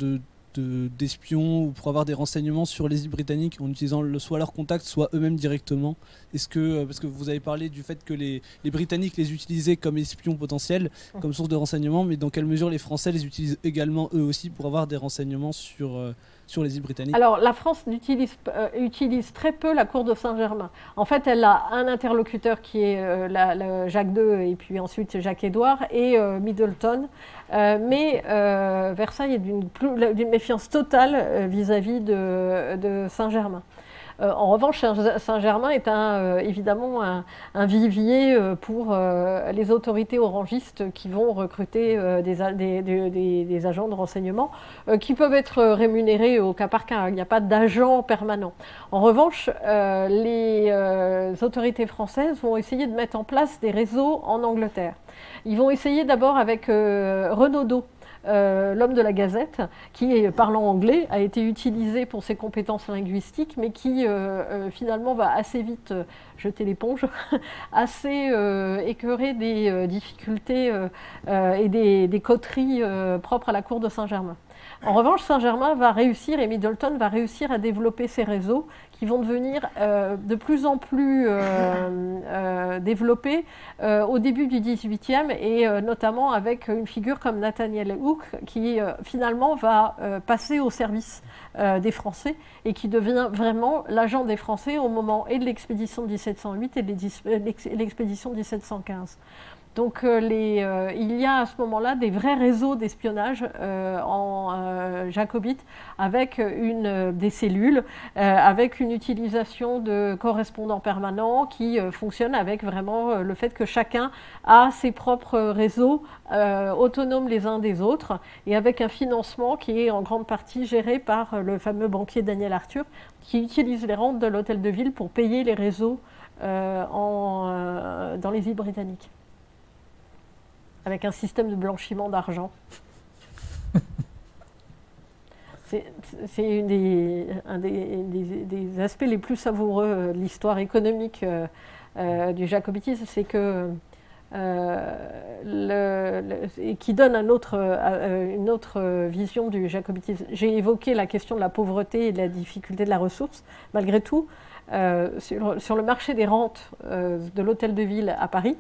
d'espions ou pour avoir des renseignements sur les îles britanniques en utilisant soit leurs contacts, soit eux-mêmes directement. Est-ce que, parce que vous avez parlé du fait que les Britanniques les utilisaient comme espions potentiels, comme source de renseignements, mais dans quelle mesure les Français les utilisent également eux aussi pour avoir des renseignements sur les îles britanniques? Alors, la France utilise très peu la cour de Saint-Germain. En fait, elle a un interlocuteur qui est Jacques II et puis ensuite Jacques-Édouard et Middleton. Mais Versailles est d'une méfiance totale vis-à-vis de Saint-Germain. En revanche, Saint-Germain est évidemment un vivier pour les autorités orangistes qui vont recruter des agents de renseignement qui peuvent être rémunérés au cas par cas. Il n'y a pas d'agent permanent. En revanche, les autorités françaises vont essayer de mettre en place des réseaux en Angleterre. Ils vont essayer d'abord avec Renaudot, l'homme de la Gazette, qui, parlant anglais, a été utilisé pour ses compétences linguistiques, mais qui finalement va assez vite jeter l'éponge, assez écœurer des difficultés et des coteries propres à la cour de Saint-Germain. En revanche, Saint-Germain va réussir et Middleton va réussir à développer ces réseaux qui vont devenir de plus en plus développés au début du XVIIIe et notamment avec une figure comme Nathaniel Hooke qui finalement va passer au service des Français et qui devient vraiment l'agent des Français au moment et de l'expédition de 1708 et de l'expédition de 1715. Donc il y a à ce moment-là des vrais réseaux d'espionnage jacobite avec des cellules, avec une utilisation de correspondants permanents qui fonctionnent avec vraiment le fait que chacun a ses propres réseaux autonomes les uns des autres et avec un financement qui est en grande partie géré par le fameux banquier Daniel Arthur qui utilise les rentes de l'hôtel de ville pour payer les réseaux dans les îles britanniques, avec un système de blanchiment d'argent. C'est un des aspects les plus savoureux de l'histoire économique du jacobitisme, c'est que qui donne une autre vision du jacobitisme. J'ai évoqué la question de la pauvreté et de la difficulté de la ressource. Malgré tout, sur le marché des rentes de l'hôtel de ville à Paris,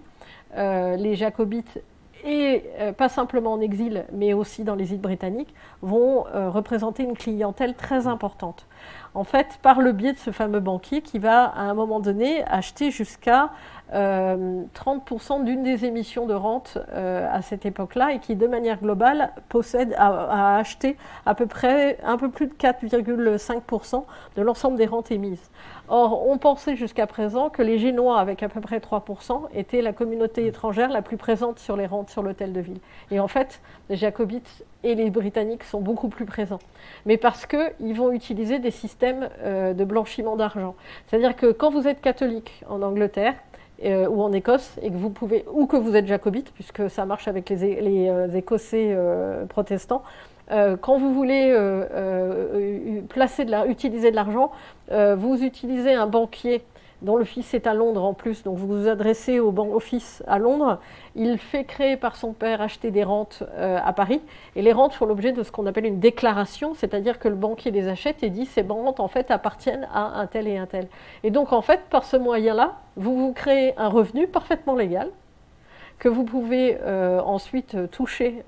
les jacobites et pas simplement en exil, mais aussi dans les îles britanniques, vont représenter une clientèle très importante. En fait, par le biais de ce fameux banquier qui va, à un moment donné, acheter jusqu'à 30% d'une des émissions de rente à cette époque-là et qui, de manière globale, a acheté à peu près un peu plus de 4,5% de l'ensemble des rentes émises. Or, on pensait jusqu'à présent que les Génois, avec à peu près 3%, étaient la communauté étrangère la plus présente sur les rentes sur l'hôtel de ville. Et en fait, les Jacobites et les Britanniques sont beaucoup plus présents. Mais parce qu'ils vont utiliser des systèmes de blanchiment d'argent. C'est-à-dire que quand vous êtes catholique en Angleterre, ou en Écosse, et que vous pouvez, ou que vous êtes jacobite, puisque ça marche avec les Écossais protestants, quand vous voulez utiliser de l'argent, vous utilisez un banquier dont le fils est à Londres en plus, donc vous vous adressez au fils à Londres, il fait créer par son père acheter des rentes à Paris, et les rentes font l'objet de ce qu'on appelle une déclaration, c'est-à-dire que le banquier les achète et dit ces rentes en fait appartiennent à un tel et un tel. Et donc en fait, par ce moyen-là, vous créez un revenu parfaitement légal, que vous pouvez ensuite toucher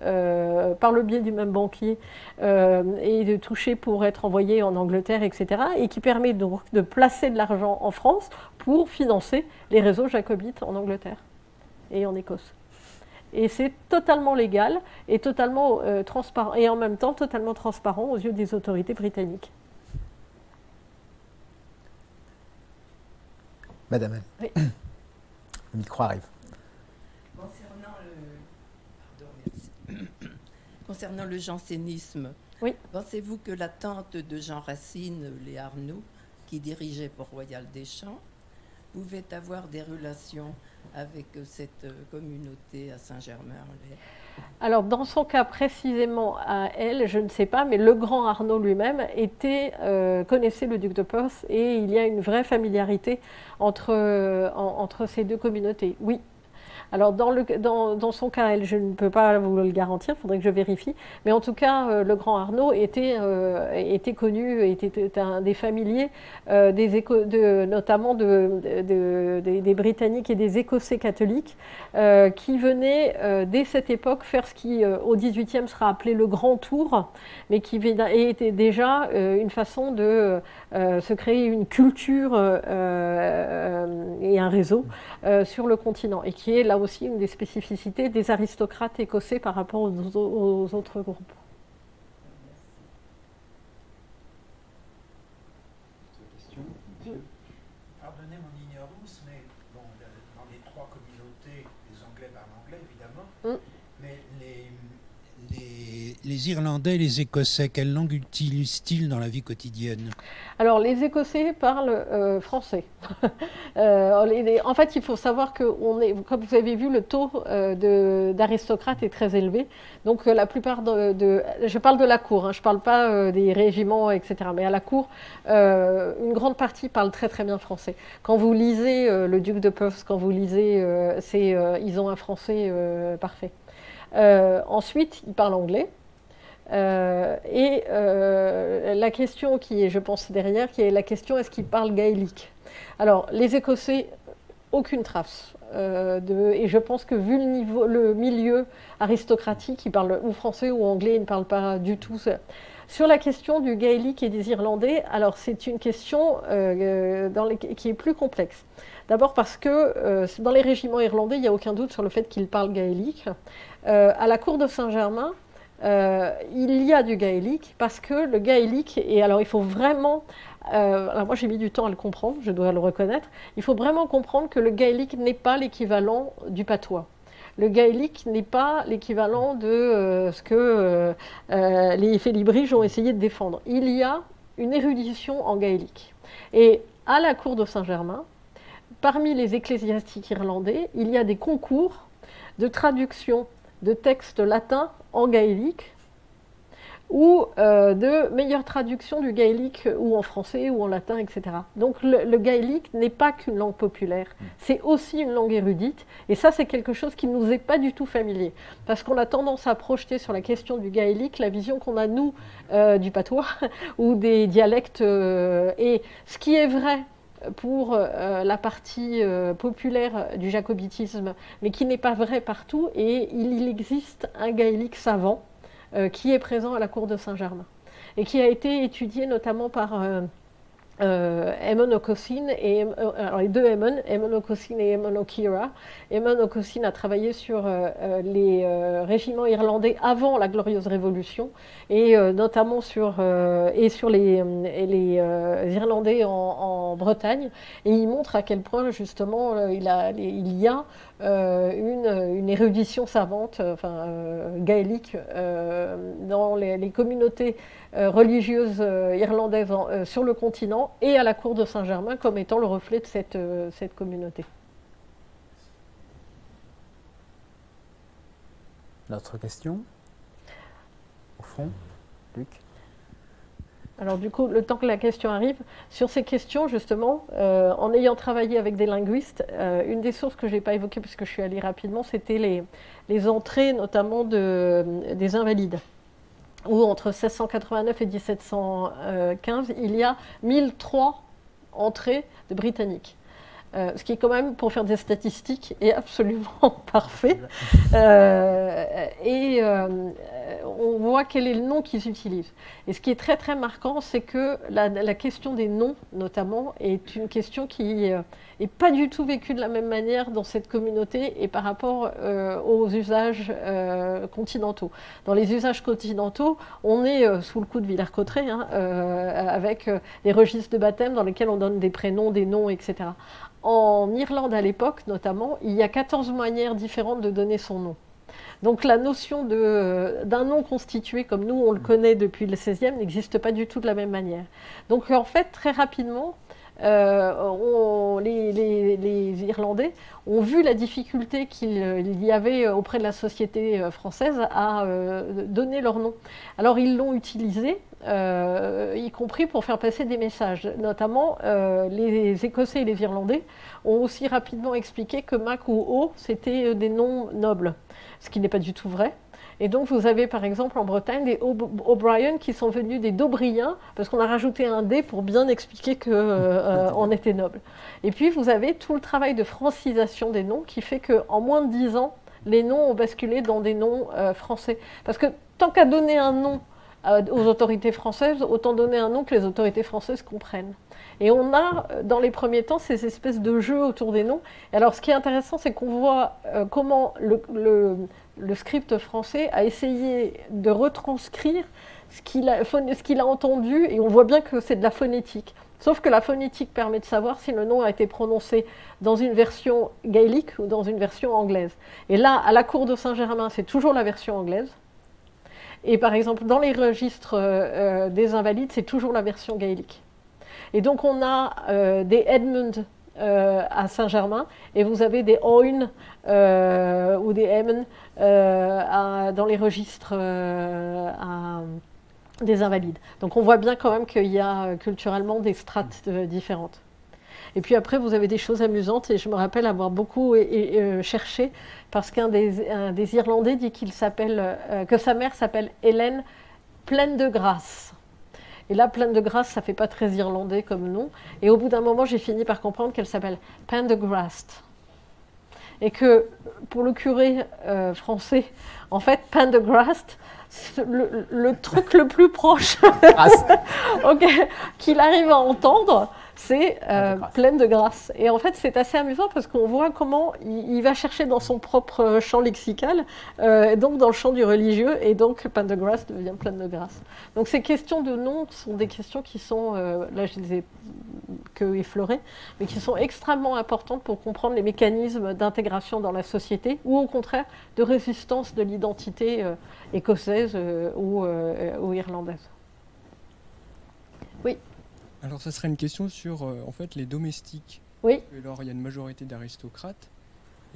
par le biais du même banquier et de toucher pour être envoyé en Angleterre, etc. et qui permet donc de placer de l'argent en France pour financer les réseaux jacobites en Angleterre et en Écosse. Et c'est totalement légal et totalement transparent, et en même temps totalement transparent aux yeux des autorités britanniques. Madame Anne. Oui. Le micro arrive. concernant le jansénisme, Oui. pensez-vous que la tante de Jean Racine, Léa Arnaud, qui dirigeait Port-Royal des Champs, pouvait avoir des relations avec cette communauté à Saint-Germain-en-Laye? Alors, dans son cas précisément à elle, je ne sais pas, mais le grand Arnaud lui-même connaissait le duc de Perth et il y a une vraie familiarité entre ces deux communautés. Oui. Alors, dans son cas, elle, je ne peux pas vous le garantir, il faudrait que je vérifie. Mais en tout cas, le grand Arnaud était connu, était un des familiers, notamment des Britanniques et des Écossais catholiques, qui venaient dès cette époque faire ce qui, au XVIIIe, sera appelé le Grand Tour, mais qui était déjà une façon de se créer une culture et un réseau sur le continent, et qui est là aussi une des spécificités des aristocrates écossais par rapport aux autres groupes. Pardonnez mon ignorance, mais bon, dans les trois communautés, les Anglais parlent anglais évidemment, mais les Irlandais et les Écossais, quelle langue utilisent-ils dans la vie quotidienne? Alors, les Écossais parlent français. En fait, il faut savoir que, comme vous avez vu, le taux d'aristocrates est très élevé. Donc, la plupart je parle de la cour, hein, je ne parle pas des régiments, etc. Mais à la cour, une grande partie parle très très bien français. Quand vous lisez le duc de Perth, quand vous lisez, ils ont un français parfait. Ensuite, ils parlent anglais. La question qui est, je pense, derrière, qui est la question, est-ce qu'ils parlent gaélique? Alors, les Écossais, aucune trace. Et je pense que vu le milieu aristocratique, ils parlent ou français ou anglais, ils ne parlent pas du tout. Sur la question du gaélique et des Irlandais, alors c'est une question qui est plus complexe. D'abord parce que dans les régiments irlandais, il n'y a aucun doute sur le fait qu'ils parlent gaélique. À la cour de Saint-Germain, il y a du gaélique parce que le gaélique, et alors il faut vraiment, alors moi j'ai mis du temps à le comprendre, je dois le reconnaître, il faut vraiment comprendre que le gaélique n'est pas l'équivalent du patois. Le gaélique n'est pas l'équivalent de ce que les félibriges ont essayé de défendre. Il y a une érudition en gaélique. Et à la cour de Saint-Germain, parmi les ecclésiastiques irlandais, il y a des concours de traduction de textes latins en gaélique ou de meilleure traduction du gaélique ou en français ou en latin, etc. Donc le gaélique n'est pas qu'une langue populaire, c'est aussi une langue érudite, et ça c'est quelque chose qui ne nous est pas du tout familier, parce qu'on a tendance à projeter sur la question du gaélique la vision qu'on a nous du patois ou des dialectes, et ce qui est vrai pour la partie populaire du jacobitisme, mais qui n'est pas vrai partout, et il existe un gaélique savant qui est présent à la cour de Saint-Germain et qui a été étudié notamment par Eamon O'Cossin, alors les deux Eamon O'Cossin et Eamon O'Keara. Eamon O'Cossin a travaillé sur les régiments irlandais avant la Glorieuse Révolution et notamment sur les Irlandais en Bretagne, et il montre à quel point justement il y a une érudition savante, gaélique, dans les communautés religieuses irlandaises sur le continent et à la cour de Saint-Germain comme étant le reflet de cette communauté. D'autres questions? Au fond, Luc? Alors du coup, le temps que la question arrive, sur ces questions justement, en ayant travaillé avec des linguistes, une des sources que je n'ai pas évoquées puisque je suis allée rapidement, c'était les entrées notamment des Invalides, où entre 1689 et 1715, il y a 1003 entrées de Britanniques. Ce qui est quand même, pour faire des statistiques, est absolument parfait. On voit quel est le nom qu'ils utilisent. Et ce qui est très très marquant, c'est que la question des noms, notamment, est une question qui n'est pas du tout vécue de la même manière dans cette communauté et par rapport aux usages continentaux. Dans les usages continentaux, on est sous le coup de Villers-Cotterêts, avec des registres de baptême dans lesquels on donne des prénoms, des noms, etc. En Irlande, à l'époque, notamment, il y a 14 manières différentes de donner son nom. Donc la notion d'un nom constitué comme nous on le connaît depuis le XVIe n'existe pas du tout de la même manière. Donc en fait, très rapidement, les Irlandais ont vu la difficulté qu'il y avait auprès de la société française à donner leur nom. Alors ils l'ont utilisé, y compris pour faire passer des messages. Notamment, les Écossais et les Irlandais ont aussi rapidement expliqué que Mac ou O, c'était des noms nobles, ce qui n'est pas du tout vrai. Et donc, vous avez par exemple en Bretagne des O'Brien qui sont venus des Daubriens, parce qu'on a rajouté un D pour bien expliquer qu'on était noble. Et puis, vous avez tout le travail de francisation des noms qui fait qu'en moins de 10 ans, les noms ont basculé dans des noms français. Parce que tant qu'à donner un nom aux autorités françaises, autant donner un nom que les autorités françaises comprennent. Et on a, dans les premiers temps, ces espèces de jeux autour des noms. Et alors, ce qui est intéressant, c'est qu'on voit comment le script français a essayé de retranscrire ce qu'il a entendu, et on voit bien que c'est de la phonétique. Sauf que la phonétique permet de savoir si le nom a été prononcé dans une version gaélique ou dans une version anglaise. Et là, à la cour de Saint-Germain, c'est toujours la version anglaise. Et par exemple, dans les registres des Invalides, c'est toujours la version gaélique. Et donc, on a des Edmund à Saint-Germain, et vous avez des Owen ou des Emen dans les registres des Invalides. Donc on voit bien quand même qu'il y a culturellement des strates différentes. Et puis après, vous avez des choses amusantes, et je me rappelle avoir beaucoup cherché, parce qu'un des Irlandais dit que sa mère s'appelle Hélène pleine de grâce. Et là, pleine de grâce, ça ne fait pas très irlandais comme nom. Et au bout d'un moment, j'ai fini par comprendre qu'elle s'appelle Pendergrast. Et que pour le curé français, en fait, Pendergrast, le truc le plus proche qu'il arrive à entendre, c'est pleine de grâce. Et en fait, c'est assez amusant parce qu'on voit comment il va chercher dans son propre champ lexical, donc dans le champ du religieux, et donc Pendergrast devient pleine de grâce. Donc ces questions de nom sont des questions qui sont, là je les ai que effleurées, mais qui sont extrêmement importantes pour comprendre les mécanismes d'intégration dans la société, ou au contraire de résistance de l'identité écossaise ou irlandaise. Oui. Alors, ça serait une question sur en fait les domestiques. Oui. Alors, il y a une majorité d'aristocrates,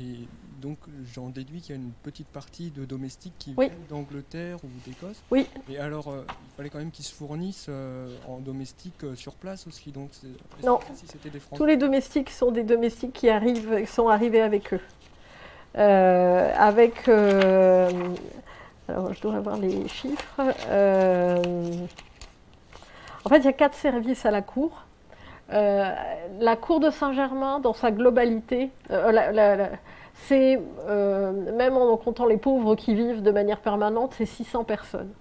et donc j'en déduis qu'il y a une petite partie de domestiques qui viennent d'Angleterre ou d'Écosse. Oui. Et alors, il fallait quand même qu'ils se fournissent en domestiques sur place aussi. Donc, non. Si c'était des Français. Tous les domestiques sont des domestiques qui sont arrivés avec eux. Alors, je dois avoir les chiffres. En fait, il y a 4 services à la cour. La cour de Saint-Germain, dans sa globalité, c'est, même en comptant les pauvres qui vivent de manière permanente, c'est 600 personnes.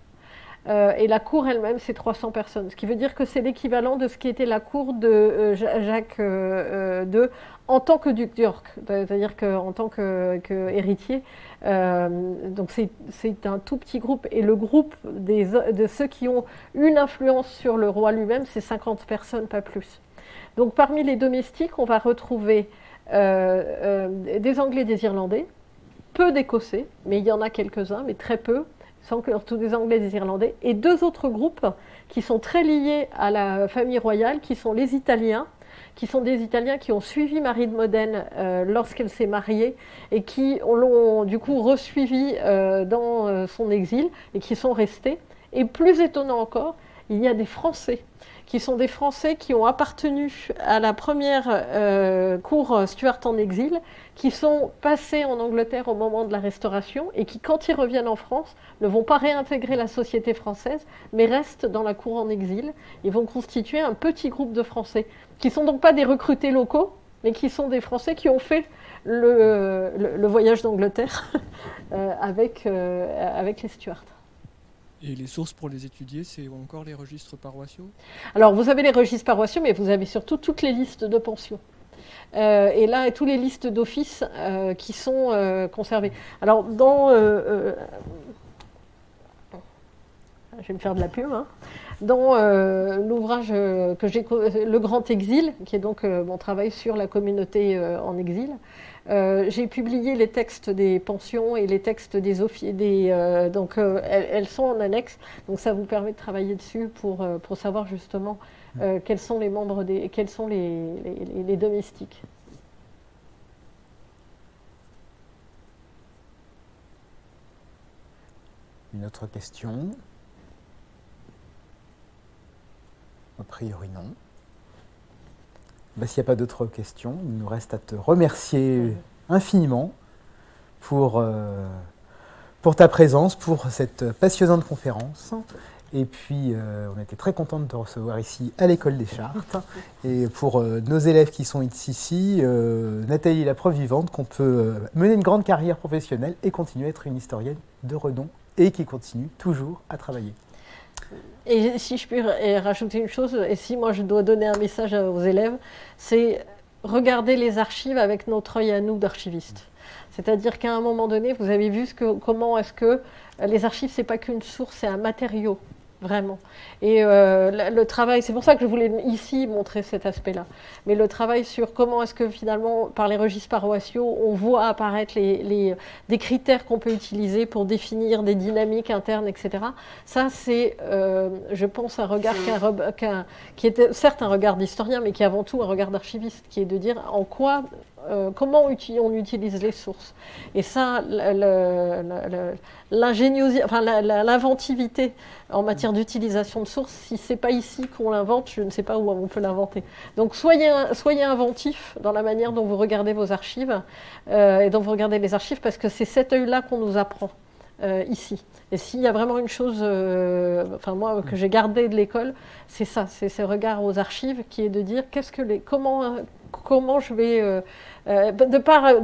Et la cour elle-même, c'est 300 personnes. Ce qui veut dire que c'est l'équivalent de ce qui était la cour de Jacques II en tant que duc d'York, c'est-à-dire qu'en tant qu'héritier. Donc c'est un tout petit groupe. Et le groupe de ceux qui ont une influence sur le roi lui-même, c'est 50 personnes, pas plus. Donc parmi les domestiques, on va retrouver des Anglais, des Irlandais, peu d'Écossais, mais il y en a quelques-uns, mais très peu. Tous des Anglais et des Irlandais, et 2 autres groupes qui sont très liés à la famille royale, qui sont les Italiens, qui sont des Italiens qui ont suivi Marie de Modène lorsqu'elle s'est mariée, et qui l'ont du coup resuivi dans son exil, et qui sont restés. Et plus étonnant encore, il y a des Français, qui sont des Français qui ont appartenu à la première cour Stuart en exil, qui sont passés en Angleterre au moment de la Restauration, et qui, quand ils reviennent en France, ne vont pas réintégrer la société française, mais restent dans la cour en exil. Ils vont constituer un petit groupe de Français, qui ne sont donc pas des recrutés locaux, mais qui sont des Français qui ont fait le voyage d'Angleterre avec les Stuarts. Et les sources pour les étudier, c'est encore les registres paroissiaux? Alors, vous avez les registres paroissiaux, mais vous avez surtout toutes les listes de pensions. Et là, tous les listes d'office qui sont conservées. Alors, je vais me faire de la pub, hein, dont l'ouvrage Le Grand Exil, qui est donc mon travail sur la communauté en exil. J'ai publié les textes des pensions et les textes des officiers. Donc elles sont en annexe, donc ça vous permet de travailler dessus pour savoir justement quels sont les membres quels sont les domestiques. Une autre question? A priori non. S'il n'y a pas d'autres questions, il nous reste à te remercier infiniment pour ta présence, pour cette passionnante conférence. Et puis, on était très contents de te recevoir ici à l'École des Chartes. Et pour nos élèves qui sont ici, Nathalie est la preuve vivante qu'on peut mener une grande carrière professionnelle et continuer à être une historienne de renom et qui continue toujours à travailler. Et si je puis rajouter une chose, et si moi je dois donner un message aux élèves, c'est regarder les archives avec notre œil à nous d'archivistes. C'est-à-dire qu'à un moment donné, vous avez vu comment est-ce que les archives, c'est pas qu'une source, c'est un matériau. Vraiment. Et le travail, c'est pour ça que je voulais ici montrer cet aspect-là. Mais le travail sur comment est-ce que finalement, par les registres paroissiaux, on voit apparaître des critères qu'on peut utiliser pour définir des dynamiques internes, etc. Ça, c'est, je pense, un regard qui est certes un regard d'historien, mais qui est avant tout un regard d'archiviste, qui est de dire en quoi, comment on utilise les sources. Et ça, l'ingéniosité, enfin l'inventivité en matière d'utilisation de sources, si ce n'est pas ici qu'on l'invente, je ne sais pas où on peut l'inventer. Donc soyez inventifs dans la manière dont vous regardez vos archives et dont vous regardez les archives, parce que c'est cet œil-là qu'on nous apprend ici. Et s'il y a vraiment une chose, enfin moi, que j'ai gardé de l'école, c'est ça, c'est ce regard aux archives qui est de dire comment je vais, de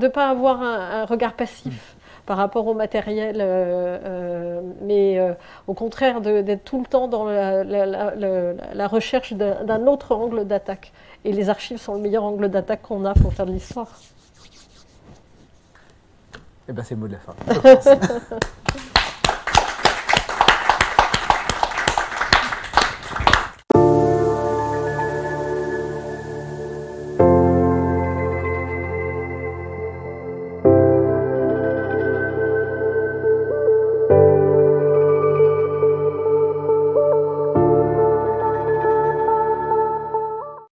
pas avoir un regard passif par rapport au matériel, mais au contraire d'être tout le temps dans la recherche d'un autre angle d'attaque. Et les archives sont le meilleur angle d'attaque qu'on a pour faire de l'histoire. Eh bien, c'est le mot de la fin.